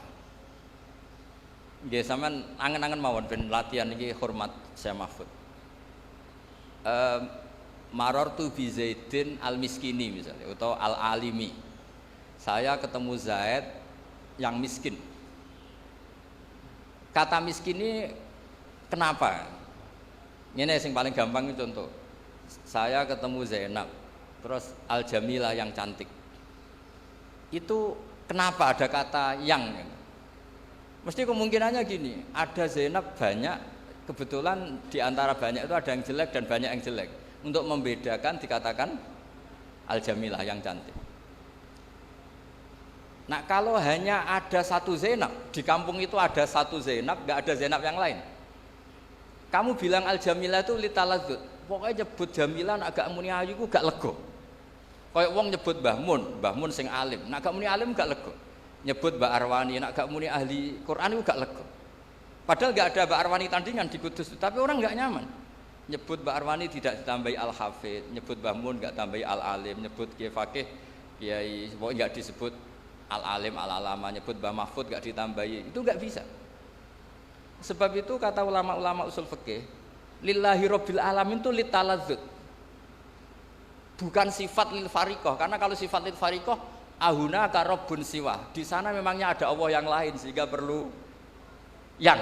Nggih sampeyan angen-angen mawon ben latihan iki hormat Syekh Mahfud. Marartu bi Zaidin al-Miskini misalnya atau al-Alimi. Saya ketemu Zaid yang miskin. Kata miskin ini Kenapa? Ini yang paling gampang itu contoh. Saya ketemu Zainab, terus Al-Jamilah yang cantik. Itu kenapa ada kata yang? Mesti kemungkinannya gini, ada Zainab banyak, kebetulan di antara banyak itu ada yang jelek dan banyak yang jelek. Untuk membedakan dikatakan Al-Jamilah yang cantik. Nah kalau hanya ada satu Zainab, di kampung itu ada satu Zainab, gak ada Zainab yang lain. Kamu bilang Al-Jamilah itu litaladzut, pokoknya nyebut Jamilah agak muni ayu ku gak lego. Kayak wong nyebut Mbah Mun sing alim, nak gak muni alim gak lego. Nyebut Mbak Arwani, nak gak muni ahli Quran itu gak lego. Padahal gak ada Mbak Arwani tandingan di Kudus, tapi orang gak nyaman. Nyebut Mbak Arwani tidak ditambahi Al-Hafid, nyebut Mbah Mun gak tambahi Al-Alim, nyebut Kiai Fakih, Kiai pokoknya gak disebut Al-Alim, Al-Alama, nyebut Mbah Mahfud gak ditambahi, itu gak bisa. Sebab itu kata ulama-ulama usul fikih, lillahi rabbil alamin itu litaladzut. Bukan sifat lil fariqah, karena kalau sifat lil fariqah ahuna ka rabbun siwa. Di sana memangnya ada Allah yang lain sehingga perlu yang.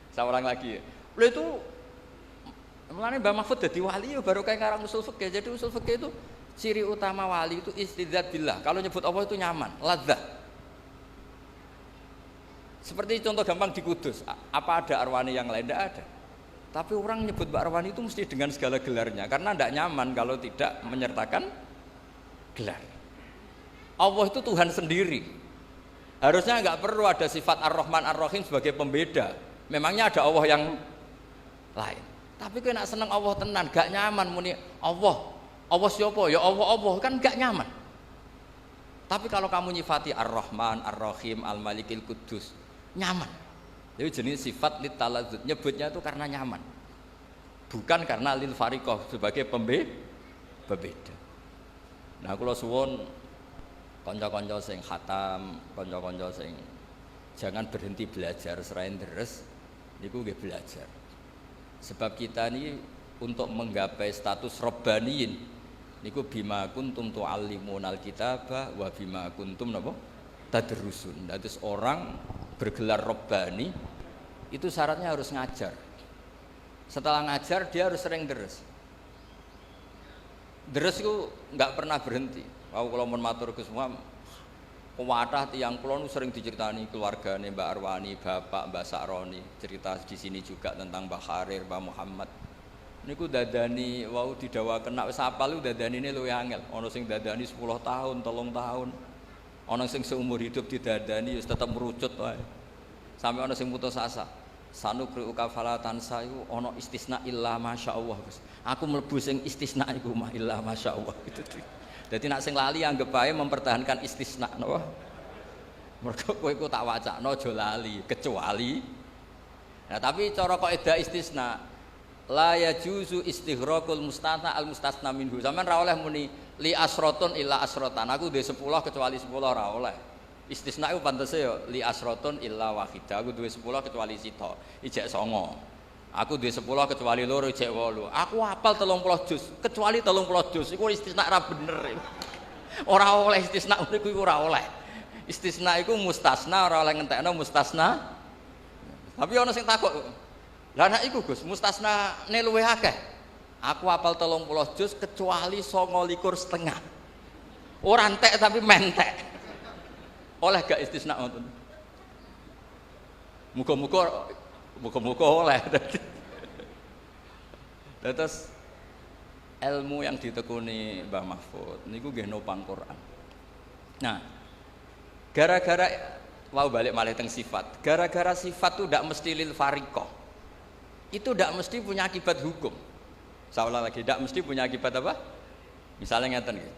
Saya ulang lagi. Lalu itu mulane Mbah Mahfud dadi wali baru kayak ngarang usul fikih. Jadi usul fikih itu ciri utama wali itu istidzat billah. Kalau nyebut Allah itu nyaman, ladzah. Seperti contoh gampang di Kudus, apa ada Arwani yang lain? Tidak ada. Tapi orang nyebut Mbak Arwani itu mesti dengan segala gelarnya, karena tidak nyaman kalau tidak menyertakan gelar. Allah itu Tuhan sendiri. Harusnya nggak perlu ada sifat Ar-Rahman Ar-Rahim sebagai pembeda. Memangnya ada Allah yang lain. Tapi kena seneng Allah tenan, gak nyaman muni Allah. Allah siapa? Ya Allah kan gak nyaman. Tapi kalau kamu nyifati Ar-Rahman Ar-Rahim Al-Malikil Kudus, nyaman. Jadi jenis sifat litaladzut, nyebutnya itu karena nyaman, bukan karena lil fariqah sebagai pembeda. Nah kula suwun kanca-kanca sing khatam, kanca-kanca sing jangan berhenti belajar selain deres niku nggih belajar. Sebab kita ini untuk menggapai status robbaniyin niku bima kuntum tu'allimunal kitaba wa bima kuntum napa tadrusun. Terus orang bergelar robbani itu syaratnya harus ngajar. Setelah ngajar dia harus sering deres. Deres itu nggak pernah berhenti. Kalau mun matur Gus Muhammad, kuwatah tiyang kula sering diceritani keluargane Mbak Arwani, Bapak Mbak Sakroni, cerita di sini juga tentang Mbak Harir, Mbak Muhammad. Niku dadani wau didawaken nek wis apal niku dadanine luwih angel. Ana sing dadani 10 tahun, 3 tahun. Ana sing seumur hidup didadani wis tetep merucut wae. Sampai ana sing putus asa. Sanukri ukafalatan sayu ana istisna illa masyaallah Gus. Aku mlebu sing istisna iku mah illa masyaallah gitu. Dadi nek sing lali anggap bae mempertahankan istisna napa? Mergo kowe iku tak wacana aja lali, kecuali. Nah, tapi cara kaidah istisna la yajuzu istighraqul mustatna al mustasna minhu. Sampeyan ra oleh muni li asratun illa asratan. Aku duwe 10 kecuali 10 ora oleh. Istisna itu pantese ya li asratun illa wahidah. Aku duwe 10 kecuali sita. Ijek 9. Aku duwe 10 kecuali 2 ijek 8. Aku hafal 30 juz kecuali 30 juz. Iku istisna ra bener. Ora oleh istisna niku ora oleh. Istisna iku mustasna ora oleh ngentekno mustasna. Tapi ana sing takok. Lah nek iku Gus, mustasnane luwih akeh. Aku hafal 30 juz kecuali 29,5. Ora entek tapi mentek. Oleh gak istisna ngoten? Muga-muga oleh. Terus ilmu yang ditekuni Mbah Mahfud niku nggih nopang Quran. Nah, gara-gara mau balik malih teng sifat. Gara-gara sifat itu ndak mesti lil fariqah. Itu ndak mesti punya akibat hukum. Seolah lagi ndak mesti punya akibat apa? Misalnya ngeten nggih.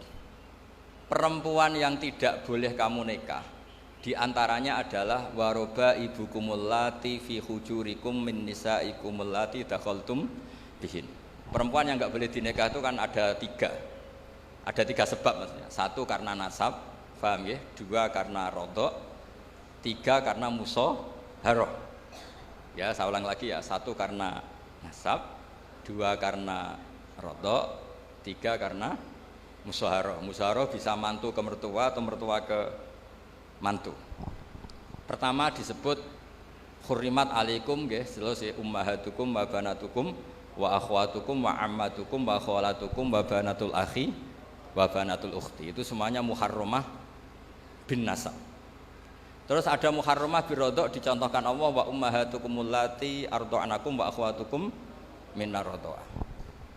Perempuan yang tidak boleh kamu nikah di antaranya adalah waroba ibukumul lati fi hujurikum min nisaikumul lati dakhaltum bihin. Perempuan yang enggak boleh dinikah itu kan ada 3. Ada 3 sebab maksudnya. 1 karena nasab, paham ya? 2 karena rodok, 3 karena musaharah. Ya, saya ulang lagi ya. 1 karena nasab, 2 karena rodok, 3 karena musaharah. Musaharah bisa mantu ke mertua atau mertua ke mantu. Pertama disebut Hurrimat alaikum nggih jelas ya ummahatukum wa banatukum wa akhwatukum wa ammatukum wa khalatukum wa banatul akhi wa banatul ukhti. Itu semuanya muharramah bin nasab. Terus ada muharramah birodok dicontohkan Allah wa ummahatukumul lati arda'anakum wa akhwatukum minar radha'ah.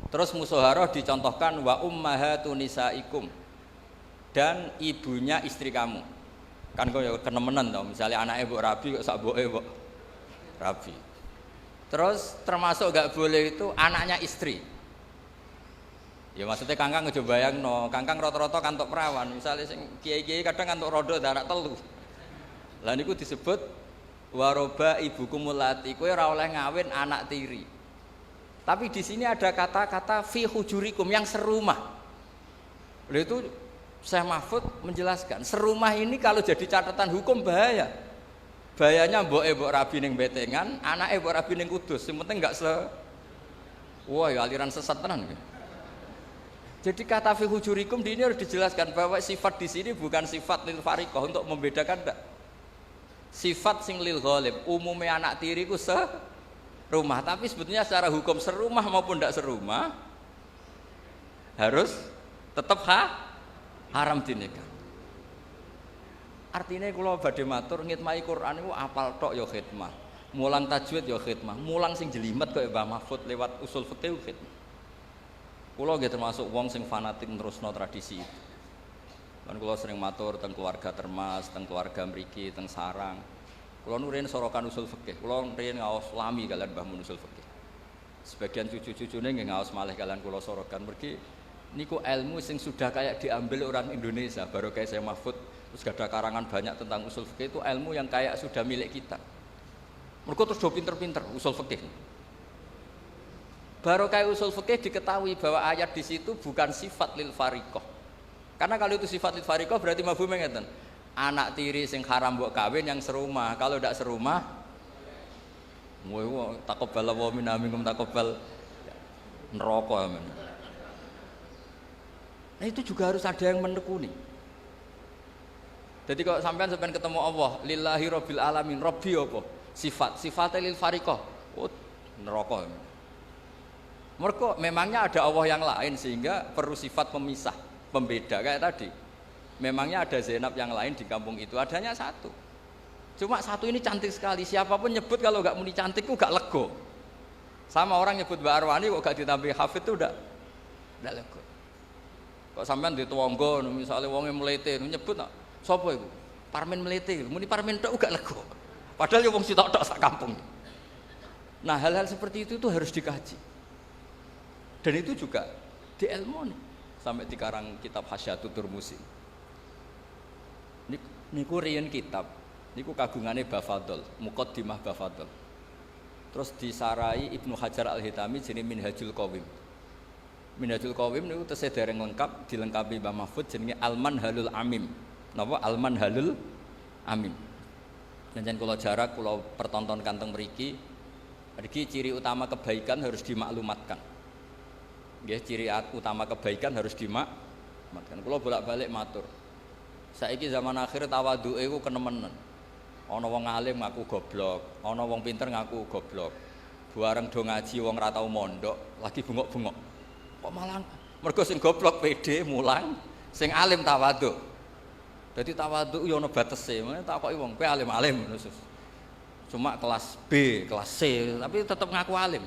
Terus musaharah dicontohkan wa ummahatun nisaikum dan ibunya istri kamu. Kan kok ya kenemenan to, misalnya anake mbok rabi kok sak mboke mbok rabi. Terus termasuk gak boleh itu anaknya istri. Ya maksudnya kangkang aja bayangno, kangkang rata-rata kantuk perawan. Misalnya sing kiai-kiai kadang kantuk rodo anak telu. Lah niku disebut waroba ibukumul lati, kowe ora oleh ngawin anak tiri. Tapi di sini ada kata-kata fi hujurikum yang serumah. Lalu itu Syekh Mahfud menjelaskan, serumah ini kalau jadi catatan hukum bahaya. Bahayanya mbok rabi ning betengan, anake mbok rabi ning kudus. Sing penting enggak wah ya aliran sesat tenan. Jadi kata fi hujurikum di ini harus dijelaskan bahwa sifat di sini bukan sifat lil fariqah untuk membedakan enggak. Sifat sing lil ghalib, umumnya anak tiri ku serumah, tapi sebetulnya secara hukum serumah maupun tidak serumah harus tetap haram dinikah. Artinya kalau badhe matur ngitmai Quran itu apal tok ya khidmah, mulang tajwid ya khidmah, mulang sing jelimet kaya Mbah Mahfud lewat usul fikih khidmah. Kula nggih termasuk wong sing fanatik nerusno tradisi itu. Kan kula sering matur teng keluarga Termas, teng keluarga mriki, teng sarang. Kula nu riyen sorokan usul fikih. Kula riyen ngaos lami kalian Mbah Mun usul fikih. Sebagian cucu-cucune nggih ngaos malih kalian kula sorokan mergi niku ilmu sing sudah kayak diambil orang Indonesia, baru kayak saya Mahfud terus gak ada karangan banyak tentang usul fikih, itu ilmu yang kayak sudah milik kita. Mereka terus do pinter-pinter usul fikih. Baru kayak usul fikih diketahui bahwa ayat di situ bukan sifat lil fariqah. Karena kalau itu sifat lil fariqah berarti mafhum ngeten. Anak tiri sing haram mbok kawin yang serumah, kalau tidak serumah wa taqabbal wa minna minkum taqabbal neraka amin. Nah itu juga harus ada yang menekuni. Jadi kalau sampean ketemu Allah, lillahi rabbil alamin, rabbi apa? Sifatnya lil fariqah. Oh, neraka. Mergo memangnya ada Allah yang lain sehingga perlu sifat pemisah, pembeda kayak tadi. Memangnya ada Zainab yang lain di kampung itu, adanya satu. Cuma satu ini cantik sekali, siapapun nyebut kalau gak muni cantik itu gak lego. Sama orang nyebut Mbak Arwani kok gak ditambahi Hafid itu udah lego. Kok sampean di tonggo misalnya wonge mlete nyebut nak sapa iku? Parmen mlete, muni parmen tok gak lego. Padahal ya wong sitok-tok sak kampung. Nah, hal-hal seperti itu tuh harus dikaji. Dan itu juga diilmoni sampai dikarang kitab Hasyatul Turmusi. Niku riyen kitab, niku kagungane Bafadol, Muqaddimah Bafadol. Terus disarai Ibnu Hajar Al-Hitami jenenge Minhajul Qawim. Minhajul Qawim niku tesih dereng lengkap, dilengkapi Mbah Mahfud jenenge Al-Manhalul Amim. Napa Al-Manhalul Amim. Jangan kula jarak kula pertontonkan teng mriki. Iki ciri utama kebaikan harus dimaklumatkan. Nggih, ciri utama kebaikan harus dimaklumatkan. Kula bolak-balik matur. Saiki zaman akhir tawadhuke iku kenemenan. Ana wong alim ngaku goblok, ana wong pinter ngaku goblok. Bareng do ngaji wong ra tau mondok, lagi bengok-bengok. Kok malah mergo sing goblok pede mulang, sing alim tawadhu. Dadi tawadhu yo ana batese, takoki wong, kowe alim-alim ngono. Cuma kelas B, kelas C, tapi tetap ngaku alim.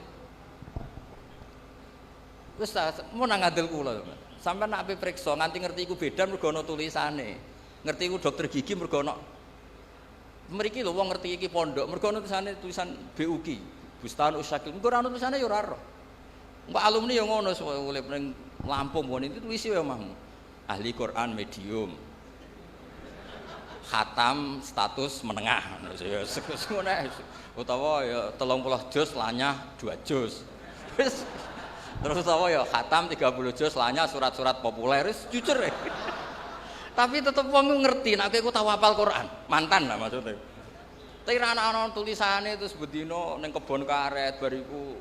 Wis mau nang ngandel kula. Sampeyan nek ape priksa nganti ngerti iku beda mergo ana tulisane. Ngerti iku dokter gigi mergo ana mriki lho wong ngerti iki pondok mergo ana tulisan BUG, Bustan Usyakil. Mergo ana tulisane yo ora ro. Mbak alumni yo ngono urip ning Lampung ngono itu tulis yo mahmu. Ahli Quran medium. Khatam status menengah ngono ya ngono utawa ya 30 juz lanyah 2 juz. Terus utawa ya khatam 30 juz lanyah surat-surat populer wis jujur ya. Tapi tetep wong ngerti nek kowe tau hafal Quran, mantan lah maksudnya. Tapi ana tulisane terus bedino ning kebon karet bariku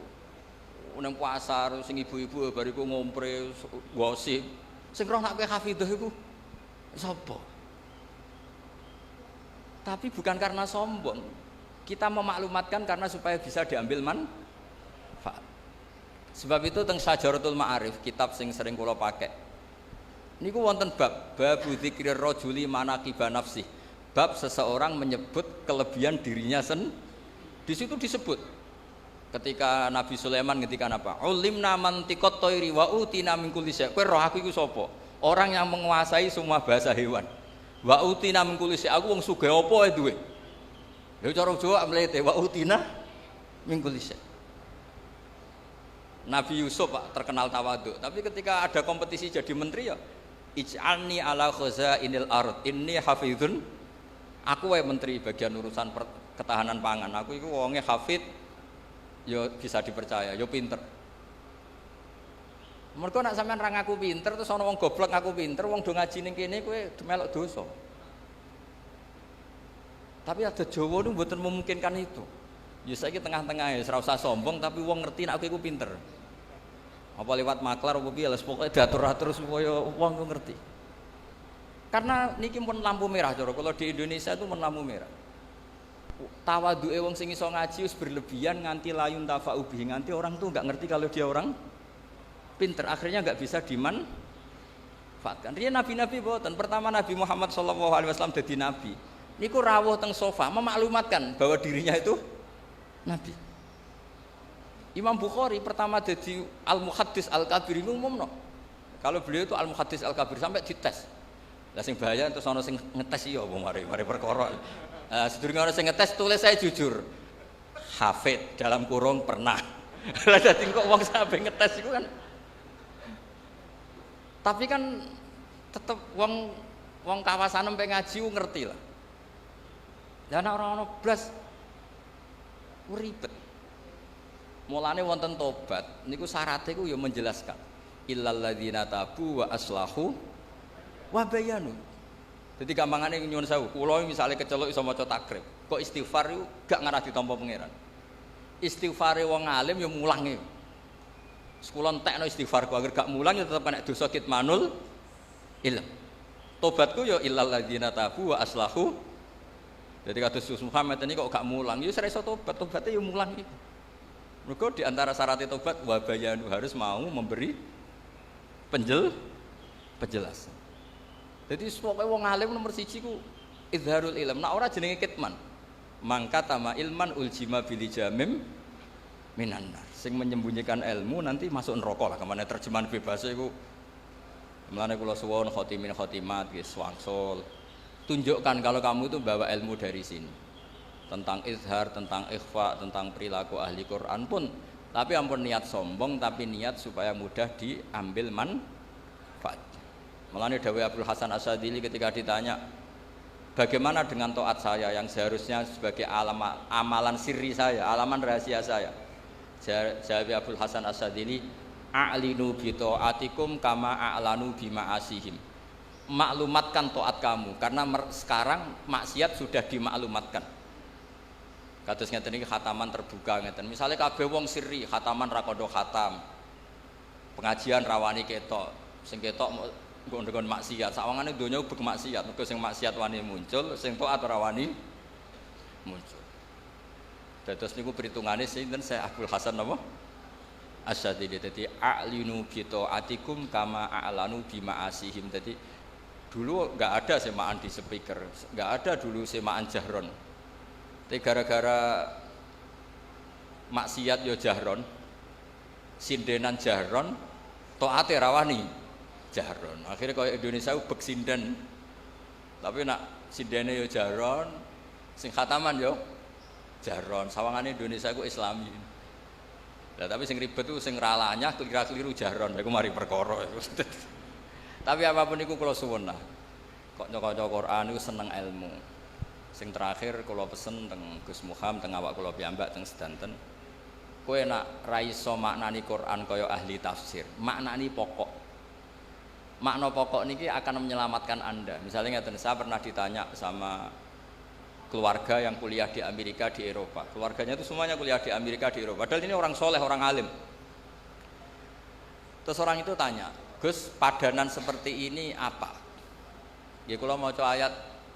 ning pasar sing ibu-ibu bariku ngompre gosip. Sing roh nek kowe hafidhah iku sapa? Tapi bukan karena sombong. Kita memaklumatkan karena supaya bisa diambil manfaat. Sebab itu teng Syajaratul Ma'arif, kitab sing sering kula pakai. Niku wonten bab dzikrir rajuli manaqiba nafsih. Bab seseorang menyebut kelebihan dirinya di situ disebut. Ketika Nabi Sulaiman ngendikan apa? Ulimna mantiqat thairi wa utina min kulli syai'. Kowe roh aku iku sapa? Orang yang menguasai semua bahasa hewan. Wa utina min kulli syai'. Aku wong sugih apa ae duwe. Lha cara Jawa mlete wa utina min kulli syai'. Nabi Yusuf Pak terkenal tawadhu, tapi ketika ada kompetisi jadi menteri ya ij'alni ala khazainil ard inni hafizun. Aku wae menteri bagian urusan ketahanan pangan. Aku iku wonge hafid, yo bisa dipercaya, yo pinter. Mergo nek sampean ra ngaku pinter terus ana wong goblok ngaku pinter, wong do ngaji ning kene kowe melok dosa. Tapi ada Jawa niku mboten memungkinkan itu. Ya saiki tengah-tengah ya ora usah sombong tapi wong ngerti nek aku iku pinter. Apa lewat maklar apa piye les pokoke diatur-atur supaya wong ku ngerti. Karena niki pun lampu merah cara kalau di Indonesia itu pun lampu merah. Tawaduke wong sing iso ngaji wis berlebihan nganti layun tafa'ubi, nganti orang tuh enggak ngerti kalau dia orang pinter, akhirnya enggak bisa dimanfaatkan. Riyen nabi-nabi boten. Pertama Nabi Muhammad sallallahu alaihi wasallam dadi nabi. Niku rawuh teng sofa memaklumatkan bahwa dirinya itu nabi. Imam Bukhari pertama jadi al-muhaddis al-kabir umumno. Kalau beliau itu al-muhaddis al-kabir sampai dites. Lah sing bahaya terus ana sing ngetes iya apa mari perkara. Sedurunge ana sing ngetes tulis saya jujur. Hafid dalam kurung pernah. Lah dadi kok wong sampe ngetes iku kan. Tapi kan tetep wong kawasan empe ngaji ku ngerti lah. Lah nek ora ana blas ribet. Mulane wonten tobat niku syaratnya ku ya menjelaskan illal ladzina tabu wa aslahu wa bayanu. Jadi gampangane nyuwun sewu, kula misale kecelok iso maca takrib, kok istighfar iku gak ngarah ditampa pangeran. Istighfare wong alim ya mulange. Sekula entekno istighfarku agar gak mulang ya tetep kena dosa kitmanul ilm. Tobatku ya illal ladzina tabu wa aslahu. Jadi kados Muhammad ini kok gak mulang, ya ora iso tobat, tobatnya ya mulang iki. Mergo di antara syarat tobat wa bayanu harus mau memberi penjelasan. Jadi pokoknya wong alim nomor 1 ku izharul ilm. Nek ora jenenge kitman. Mangka tama ilman uljima bil jamim minan nar. Sing menyembunyikan ilmu nanti masuk neraka lah. Kemana terjemahan bebas iku. Mulane kula suwun khotimin khotimat nggih wangsul. Tunjukkan kalau kamu itu bawa ilmu dari sini. Tentang izhar, tentang ikhfa, tentang perilaku ahli Quran pun. Tapi ampun niat sombong, tapi niat supaya mudah diambil manfaat. Mulane dawuh Abdul Hasan Asyadzili ketika ditanya, bagaimana dengan taat saya yang seharusnya sebagai amalan sirri saya, alaman rahasia saya? Jawab Abdul Hasan Asyadzili, a'linu bi taatikum kama a'lanu bi ma'asihim. Maklumatkan taat kamu karena sekarang maksiat sudah dimaklumatkan. Kados ngeten iki khataman terbuka ngeten. Misale kabeh wong sirri, khataman ra kodho khatam. Pengajian rawani ketok, sing ketok nggon maksiat. Sawangane donya bek maksiat, mergo sing maksiat wani muncul, sing taat ora wani muncul. Dados niku perhitungane sinten Syekh Abdul Hasan napa? Asyadzili. Dadi a'linu bi taatikum kama a'lanu bi ma'asihim. Dadi dulu enggak ada semaan di speaker, enggak ada dulu semaan jahron. Tapi gara-gara maksiat yo jahron, sindenan jahron, taate rawani jahron. Akhirnya kaya Indonesia ubek sinden. Tapi nak sindene yo jahron, sing khataman yo jahron. Sawangane Indonesia ku Islami. Lah tapi sing ribet ku sing ralanya keliru jahron. Iku mari perkara. Tapi apapun iku kula suwun lah. Kok nyoca Quran iku seneng ilmu. Sing terakhir kula pesen teng Gus Muham teng awak kula piyambak teng sedanten. Kowe nak ra iso maknani Quran kaya ahli tafsir, maknani pokok. Makna pokok niki akan menyelamatkan Anda. Misalnya ngeten, saya pernah ditanya sama keluarga yang kuliah di Amerika di Eropa. Keluarganya itu semuanya kuliah di Amerika di Eropa. Padahal ini orang soleh, orang alim. Terus orang itu tanya, Gus, padanan seperti ini apa? Ya kalau mau ayat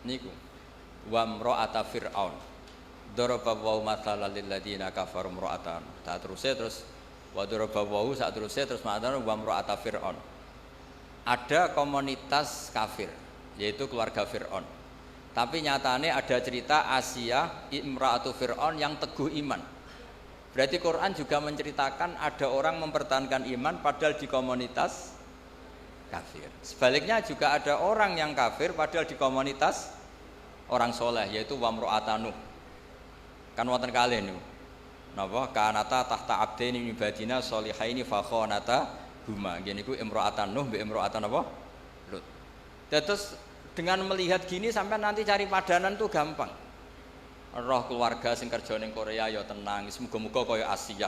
niku. Wa mra'ata fir'aun Daraballahu mathalan lil ladzina kafaru imra'atan. Tak terus wa daraballahu sak terusé terus ma'atan wa imra'ata Fir'aun. Ada komunitas kafir yaitu keluarga Fir'aun. Tapi nyatane ada cerita Asia imra'atu Fir'aun yang teguh iman. Berarti Quran juga menceritakan ada orang mempertahankan iman padahal di komunitas kafir. Sebaliknya juga ada orang yang kafir padahal di komunitas orang soleh yaitu wamro'ata Nuh. Kan wonten kalih niku. Napa kanata tahta abdaini min ibadina sholihaini fa khanata huma. Nggih niku imro'atan Nuh mbek imro'atan apa? Lut. Terus dengan melihat gini sampai nanti cari padanan tuh gampang. Roh keluarga sing kerja ning Korea ya tenang, muga-muga kaya Asia.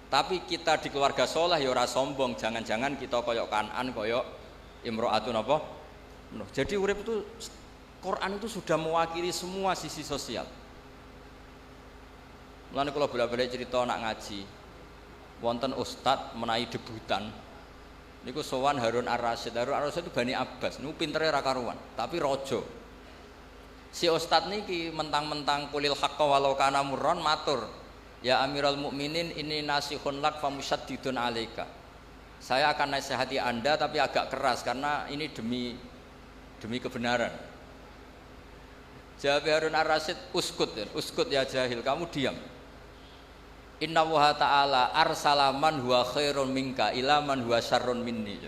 Tapi kita di keluarga soleh ya ora sombong, jangan-jangan kita kaya Kanan, kaya imro'atun apa? Nuh. Jadi urip itu Quran itu sudah mewakili semua sisi sosial. Mulane kula bolak-balik cerita nak ngaji. Wonten ustad menawi debutan. Niku sowan Harun Ar-Rasyid. Harun Ar-Rasyid itu Bani Abbas. Niku pintere ra karuan, tapi raja. Si ustad niki mentang-mentang kulil haqqa walau kana murran matur. Ya Amirul Mukminin ini nasihun lak famusyaddidun alaika. Saya akan nasihati Anda tapi agak keras karena ini demi kebenaran. Jawab Harun Ar-Rasyid, uskut ya jahil, kamu diam. Inna wa ta'ala arsala man huwa khairun minka ila man huwa syarrun minni.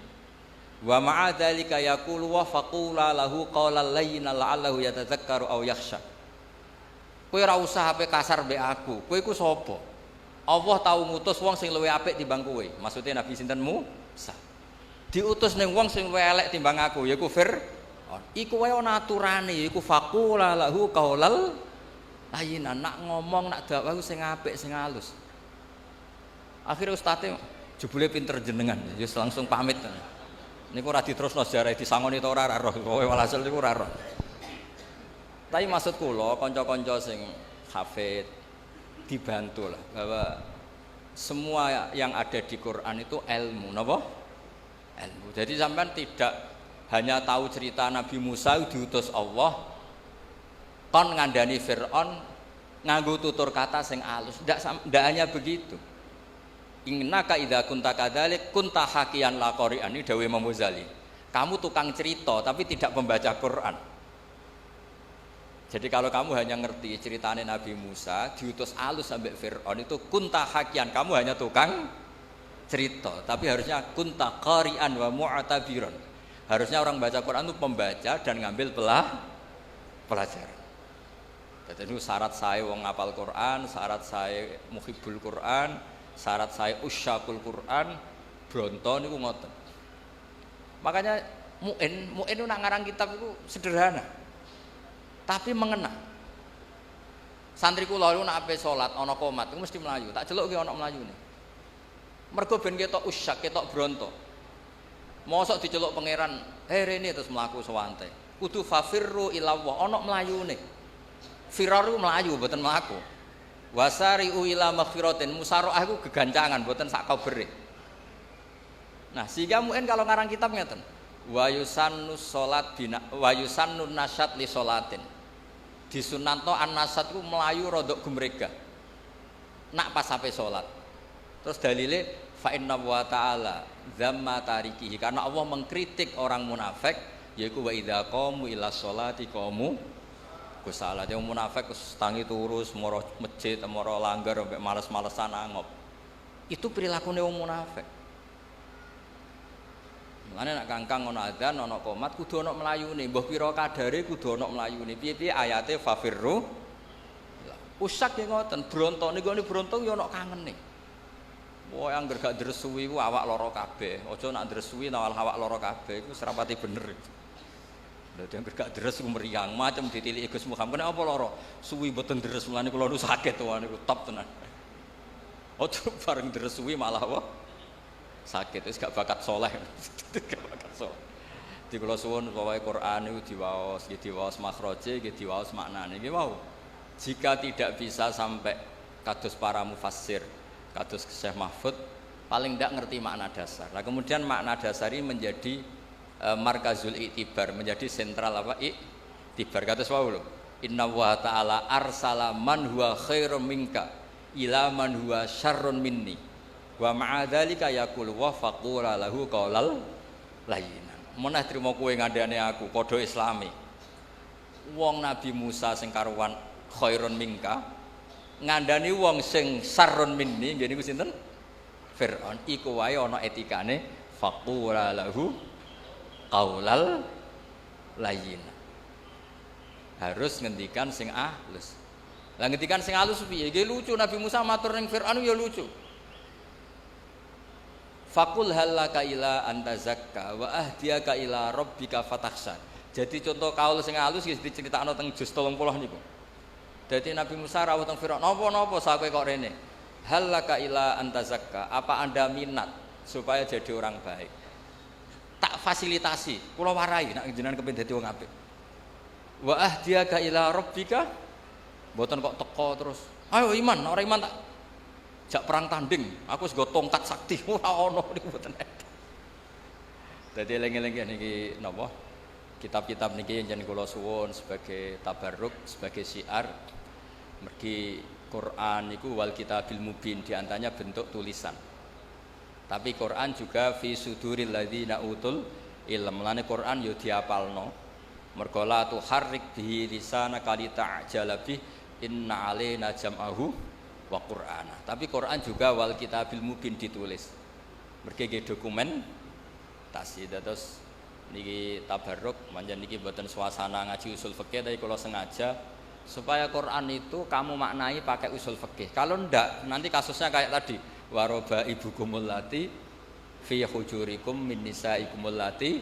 Wa ma'a dzalika yaqulu wa faqula lahu qawlan layyinan la'allahu yatadzakkaru aw yakhsha. Kowe ora usah ape kasar mbek aku. Kowe iku sapa? Allah tau ngutus wong sing luwih apik timbang kowe. Maksudnya Nabi sinten Musa. Diutus ning wong sing luwih elek timbang aku, yaiku Fir'aun. Iku wae ana aturane, yaiku faqula lahu qaulal layyinan. Nak ngomong nak dakwah sing apik, sing halus. Akhirnya ustadnya jebule pinter jenengan, just langsung pamit. Niku ora diterusno sejarah disangoni ta ora roh, kowe walhasil niku ora roh. Tapi maksud kula kanca-kanca sing hafid dibantu lah bahwa semua yang ada di Quran itu ilmu, napa? Ilmu. Jadi sampean tidak hanya tahu cerita Nabi Musa diutus Allah kon ngandani Fir'aun nganggo tutur kata sing alus. Ndak hanya begitu. Innaka idza kunta kadzalik kunta hakiyan la qari'an. Ini dawuh Imam Ghazali. Kamu tukang cerita tapi tidak membaca Quran. Jadi kalau kamu hanya ngerti ceritanya Nabi Musa diutus alus sampai Fir'aun itu kunta hakian, kamu hanya tukang cerita. Tapi harusnya kunta qari'an wa mu'tabiran. Harusnya orang baca Quran itu pembaca dan ngambil pelajaran. Jadi itu syarat saya wong ngapal Quran, syarat saya muhibbul Quran, syarat saya usyakul Quran, bronto niku ngoten. Makanya mu'in itu nak ngarang kitab itu sederhana. Tapi mengena. Santri kula niku nek ape salat ana qomat iku mesti mlayu. Tak celuk ki ana mlayune. Mergo ben ketok usyak, ketok bronto. Mosok diceluk pangeran, rene terus mlaku sewante. Kudu fafirru ila Allah, ana mlayune. Firar iku mlayu mboten mlaku. Wasari'u ila maghfiratin, musaraah iku gegancangan mboten sak kabere. Nah, sehingga mungkin kalau ngarang kitab ngeten. Wa yusannu salat bina wa yusannu nasyat li salatin. Disunatno an-nasyat ku melayu rodok gumrega. Nak pas sampai salat. Terus dalile fa inna wa ta'ala dzamma tarikihi, karena Allah mengkritik orang munafik yaiku wa idza qamu ila sholati qamu kusala. Yang munafik tangi turus moro masjid moro langgar sampai males-malesan angop. Itu perilaku wong munafik. Mulane nek kangkang ana adzan ana qomat kudu ana mlayune, mbah pira kadare kudu ana mlayune. Piye-piye ayate fafirru. Usyak ya ngoten, bronto niku bronto ya ana kangene. Wah, angger gak dresuwi ku awak lara kabeh. Aja nak dresuwi nawal awak lara kabeh iku serapati bener. Lha angger gak dres ku meriang macam ditiliki Gus Muhammad. Kenapa lara? Suwi mboten dres mulane kula nu sakit to niku top tenan. Aja bareng dresuwi malah apa? Sakit wis gak bakat saleh. Gak bakat saleh. Di kula suwun pokoke Quran niku diwaos makhraje, nggih diwaos maknane. Nggih wau. Jika tidak bisa sampai kados para mufassir, kados Syekh Mahfud, paling tidak ngerti makna dasar. Nah, kemudian makna dasar ini menjadi markazul iktibar, menjadi sentral apa? Iktibar. Kados wau lho. Inna wa ta'ala arsala man huwa khairum minka ila man huwa syarrun minni wa ma'a dzalika yaqul wa faqula lahu qaulal layyinan. Meneh trimo kowe ngandhane aku padha islami. Wong Nabi Musa sing karuan khairun minka ngandani wong sing syarrun minni nggih niku sinten? Fir'aun. Iku wae ana etikane faqula lahu qaulal layyinan. Harus ngendikan sing halus. Lah ngendikan sing halus piye? Nggih lucu Nabi Musa matur ning Firaun ya lucu. Faqul halaka ila anta zakka wa ahdiyaka ila rabbika fatakhsha. Jadi contoh kaul sing halus iki diceritakno teng juz 30 niku. Dadi Nabi Musa rawuh teng Firaun, "Napa-napa sakowe kok rene? Halaka ila anta zakka, apa Anda minat supaya jadi orang baik? Tak fasilitasi, kula warai nek jenengan kepengin dadi wong apik. Wa ahdiyaka ila rabbika, mboten kok teko terus. Ayo iman, ora iman tak jak perang tanding. Aku wis nggo tongkat sakti, ora ono niku mboten. Dadi eling-eling niki napa? Kitab-kitab niki yen kula suwun sebagai tabarruk, sebagai syiar. Mergi Quran niku wal kitabil mubin, di antaranya bentuk tulisan. Tapi Quran juga fi suduril ladzina utul ilm. Mulane Quran yo diapalno. Mergo la tuharrik bihi lisanaka lita'jala bih inna alaina jam'ahu wa qur'ana. Tapi Quran juga wal kitabil mubin ditulis. Mergi nggih dokumen tasih terus niki tabarruk manjen niki mboten suasana ngaji usul fikih tapi kula sengaja supaya Quran itu kamu maknai pakai usul fikih. Kalau ndak nanti kasusnya kayak tadi waroba ibukumul lati fi hujurikum min nisaikumul lati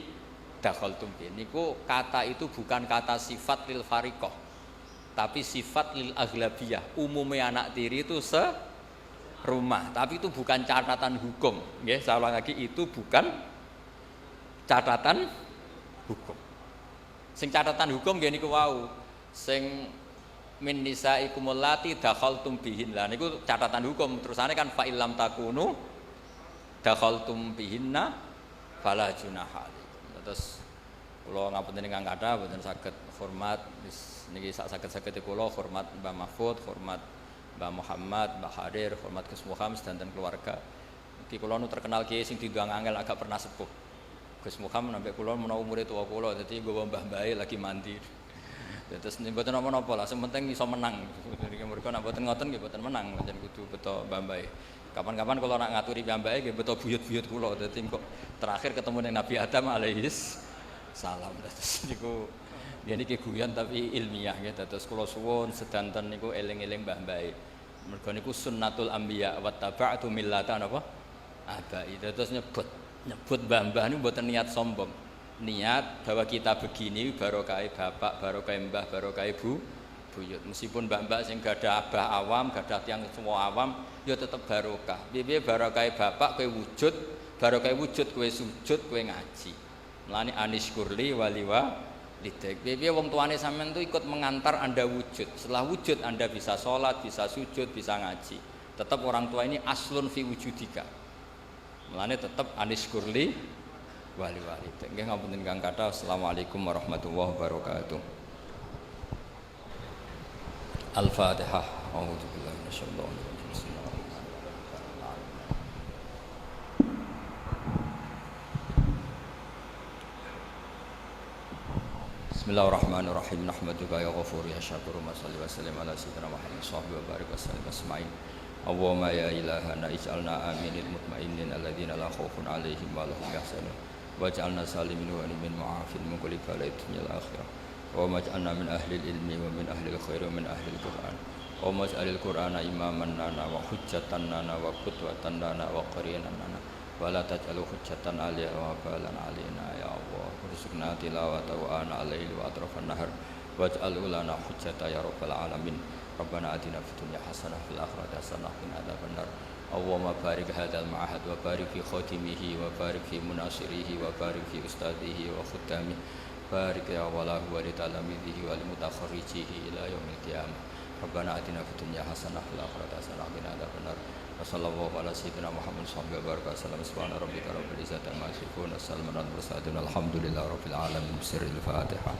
dakhaltum bi. Niku kata itu bukan kata sifat lil fariqah, tapi sifat lil aghlabiyah. Umumnya anak tiri itu serumah, tapi itu bukan catatan hukum. Nggih, saya ulang lagi, itu bukan catatan hukum. Sing catatan hukum nggih niku wau. Sing min nisaikumul lati dakhaltum bihin. Lah niku catatan hukum. Terusane kan fa illam takunu dakhaltum bihinna fala junaha. Terus kula ngapunten ingkang kathah boten saged hormat niki sak saged-sagede kula hormat Mbah Mahfud, hormat Mbah Muhammad, Mbah Hadir, hormat Gus Muhammad sedanten keluarga. Iki kula nu terkenal kiai sing diundang angel agak pernah sepuh. Gus Muhammad sampai kula menawa umure tuwa kula dadi nggawa mbah-mbahe lagi mandi. Terus mboten napa-napa lah, sing penting iso menang. Mereka nek mboten ngoten nggih mboten menang, pancen kudu beto mbah-mbahe. Kapan-kapan kalau nak ngaturi piyambake nggih beto buyut-buyut kula. Dadi kok terakhir ketemu dengan Nabi Adam alaihis salam. Terus niku ya niki guyon tapi ilmiah nggih. Terus kula suwun sedanten niku eling-eling mbah-mbahe. Mergo niku sunnatul anbiya wa taba'tu millata napa? Abai. Terus nyebut mbah-mbah niku mboten niat sombong. Niat bahwa kita begini barokah bapak, barokah mbah, barokah ibu, buyut. Meskipun mbak-mbak sing gada abah awam, gada tiang semua awam, ya tetap barokah. Piye barokah bapak kowe wujud, barokah wujud kowe sujud, kowe ngaji. Mulane anis kurli waliwa lidek. Piye wong tuane sampean tuh ikut mengantar Anda wujud. Setelah wujud Anda bisa sholat, bisa sujud, bisa ngaji. Tetap orang tua ini aslun fi wujudika. Mulane tetap anis kurli wali-wali. Nggih ngapunten kang kathah. Assalamualaikum warahmatullahi wabarakatuh. Al-Fatihah. A'udzu billahi minasyaitonir rajim. Bismillahirrahmanirrahim. Nahmaduka ya ghafur ya syakur wa shalli wa sallim ala sayyidina Muhammad sahbihi wa barik wa sallim asma'in. Allahumma ya ilahana ij'alna aminin mutmainin alladzina la khaufun 'alaihim wa lahum yahzanun. Waj'alna salimin wa min mu'afin min kulli bala'in dunya al-akhirah. Wa maj'alna min ahli ilmi wa min ahli al-khair wa min ahli al-Qur'an. Wa maj'alil Qur'ana imaman lana wa hujjatan lana wa qudwatan lana wa qarinan lana. Wa la taj'alhu hujjatan 'alaina wa balan 'alaina ya Allah. Warzuqna tilawatahu ana al-laili wa atrafan nahar. Waj'alhu lana hujjatan ya rabbal alamin. Rabbana atina fid dunya hasanah fil akhirati hasanah wa qina adzabannar. Allahumma barik hadzal ma'had wa barik fi khatimihi wa barik fi munasirihi wa barik fi ustadihi wa khuddamihi. Barik ya walahu wa li talamidihi wa li mutakharrijihi ila yaumil qiyamah. Rabbana atina fid dunya hasanah fil akhirati hasanah wa qina adzabannar. Wa sallallahu ala sayyidina Muhammad sallallahu alaihi wasallam. Subhana rabbika rabbil izzati amma yasifun. Wassalamun alal mursalin. Alhamdulillahi rabbil alamin. Bismillahil Fatihah.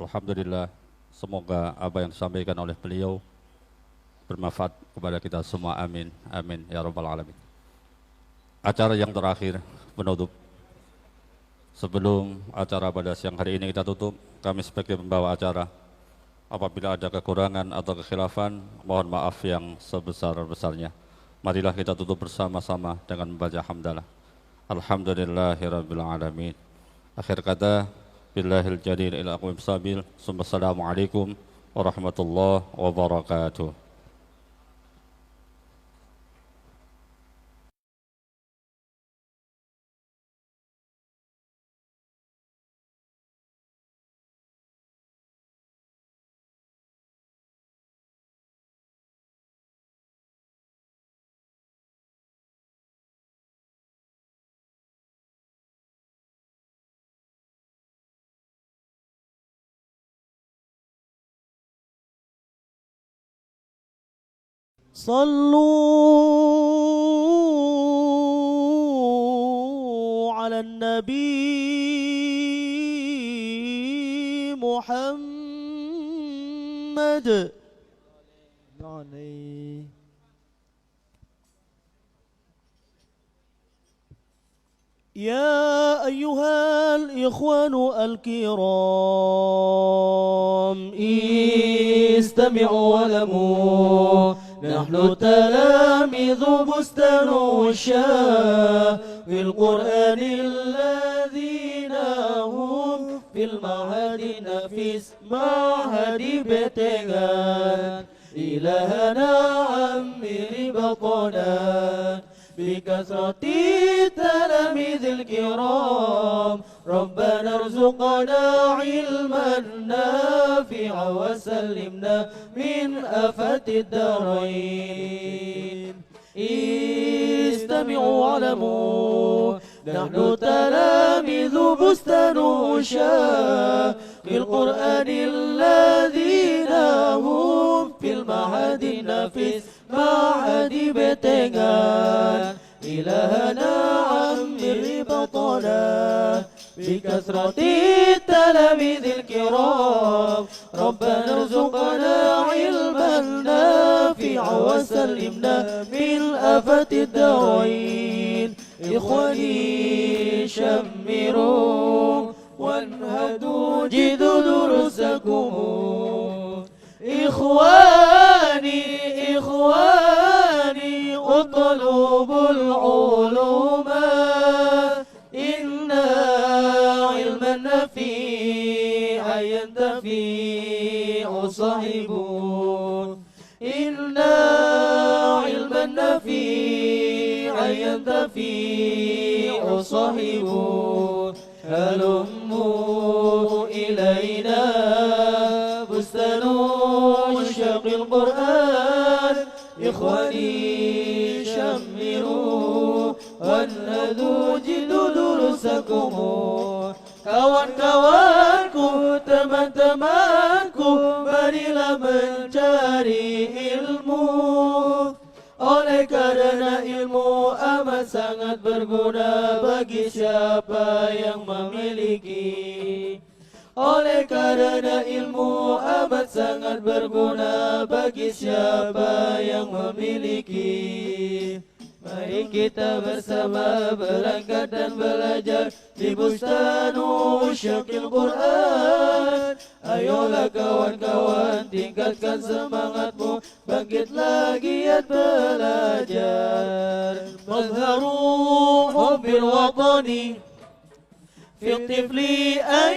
Alhamdulillah, semoga apa yang disampaikan oleh beliau bermanfaat kepada kita semua. Amin, amin ya rabbal alamin. Acara yang terakhir penutup. Sebelum acara pada siang hari ini kita tutup, kami sebagai pembawa acara, apabila ada kekurangan atau kekhilafan, mohon maaf yang sebesar-besarnya. Marilah kita tutup bersama-sama dengan membaca hamdalah. Alhamdulillahirabbil alamin. Akhir kata, billahil jalil ila aqwam sabil. Assalamualaikum warahmatullahi wabarakatuh. صلوا على النبي محمد عليه. يا أيها الإخوان الكرام استمعوا واعلموا نحن تلاميذ بستان الشاه في القرآن الذين هم في المعهد نفيس معهد بتغان إلهنا عمر بطنا بكثرة التلاميذ الكرام ربنا ارزقنا علما نافعا وسلمنا من آفات الدارين. استمعوا واعلموا نحن تلاميذ بستان شاه في القرآن الذين هم في المعهد نفيس معهد بتغان إلهنا عمر بطنا بكثرة التلاميذ الكرام ربنا ارزقنا علما نافعا وسلمنا من آفات الدارين. إخواني شمروا وانهدوا جدوا دروسكم. إخواني اطلبوا العلوم إن علم النفيع ينتفع صاحبه. إن علم النفيع ينتفع صاحبه. هلموا إلينا بستان شق القرآن. إخواني شمروا وانهدوا جدوا دروسكم. Kawan-kawanku, teman-temanku, marilah mencari ilmu. Oleh karena ilmu amat sangat berguna bagi siapa yang memiliki. Oleh karena ilmu amat sangat berguna bagi siapa yang memiliki. Mari kita bersama berangkat dan belajar di Bustanu Syaqil Quran. Ayolah kawan-kawan, tingkatkan semangatmu, bangkitlah giat belajar. Mazharu hubbil watani في الطفل أن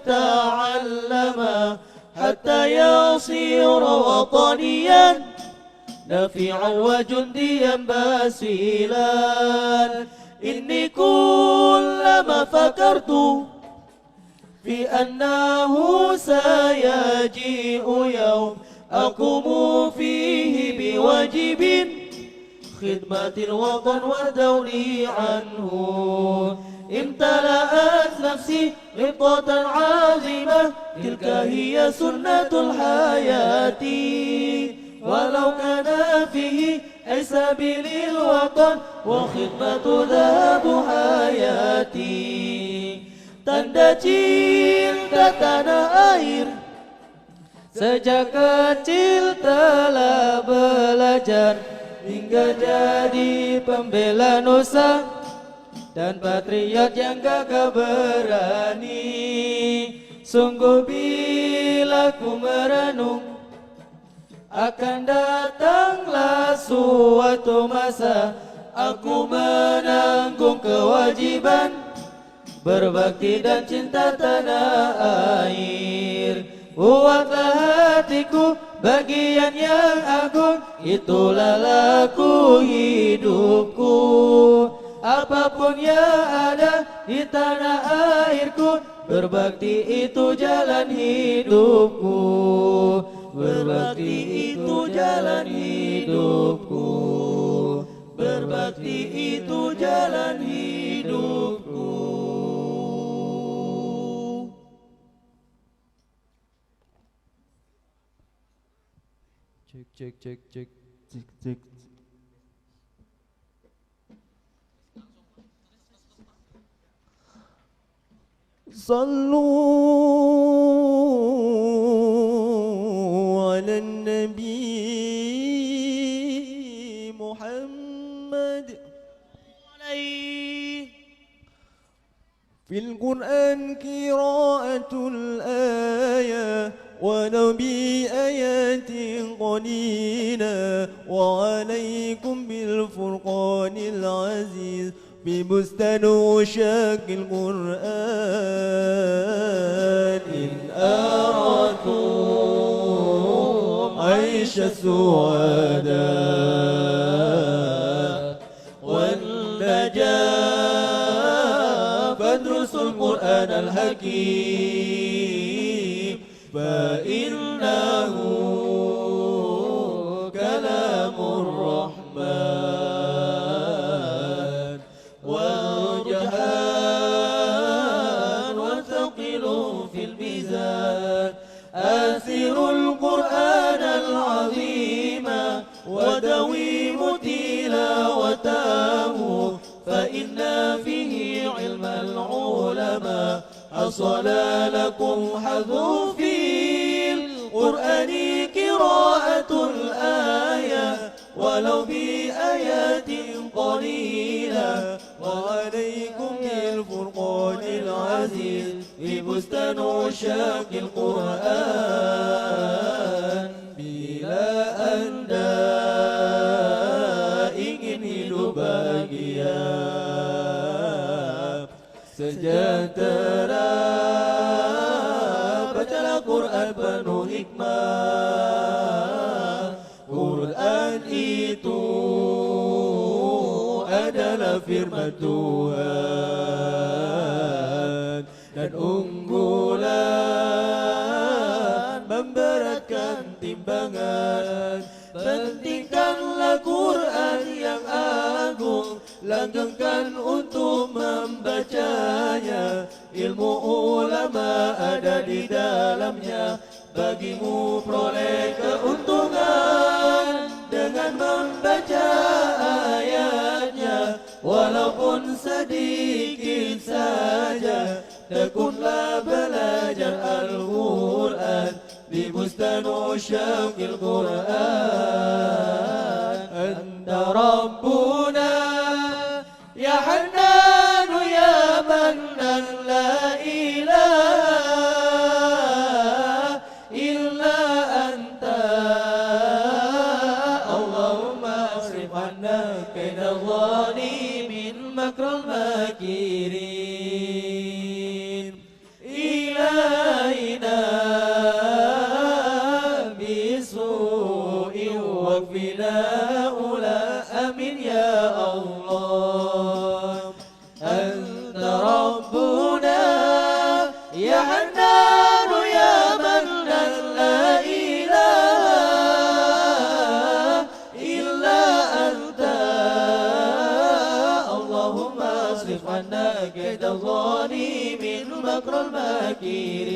يتعلم حتى يصير وطنيا نافعا وجنديا باسلا. إني كلما فكرت في أنه سيجيء يوم أقوم فيه بواجب خدمة الوطن والدولي عنه امتلأت نفسي غبطة عازمة. تلك هي سنة الحياة ولو كان فيه أي سبيل الوطن وخدمة ذهب حياتي. tanda cinta tanah air. Sejak kecil telah belajar hingga jadi pembela nusa dan patriot yang gagah berani. Sungguh bila ku merenung, akan datanglah suatu masa aku menanggung kewajiban berbakti dan cinta tanah air. Buatlah hatiku bagian yang agung, itulah laku hidupku. Apapun yang ada di tanah airku, berbakti itu jalan hidupku. Berbakti itu jalan hidupku. Berbakti itu jalan hidupku. Cek. صلوا على النبي محمد عليه. في القرآن قراءة الآية ولو بآيات قليلة، وعليكم بالفرقان العزيز ببستان عشاق القرآن. إن أردتم عيش السعداء والنجاة فادرسوا القرآن الحكيم، فإنه كلام الرحمن والجهان وثقل في الميزان. آثروا القرآن العظيم ودويموا تلاوته، فإن فيه علم العلماء حصل لكم حظ في القرآن قراءة الآية ولو بآيات قليلة، وعليكم بالفرقان العزيز ببستان عشاق القرآن. Bila Anda ingin hidup bahagia, sejahtera, bacalah Quran penuh hikmah. Quran itu adalah firman Tuhan dan unggulan memberatkan timbangan. Pentingkanlah Quran yang agung, langgengkan untuk membacanya. Ilmu ulama ada di dalamnya, bagimu peroleh keuntungan dengan membaca ayatnya. Walaupun sedikit saja, tekunlah belajar Al-Quran di bustan usyaqil Quran. Anta Rabbuna ya Hannanu ya Mannan, la ilaha illa anta. Allahumma asrif anna kaida zalimin makral makirin. Ilaina bisu'i waqfina ula amin ya Allah. Anta Rabbuna ya Hannanu ya Mannan, la ilaha illa anta. Allahumma asrif anna kaida zalimin makral makirin.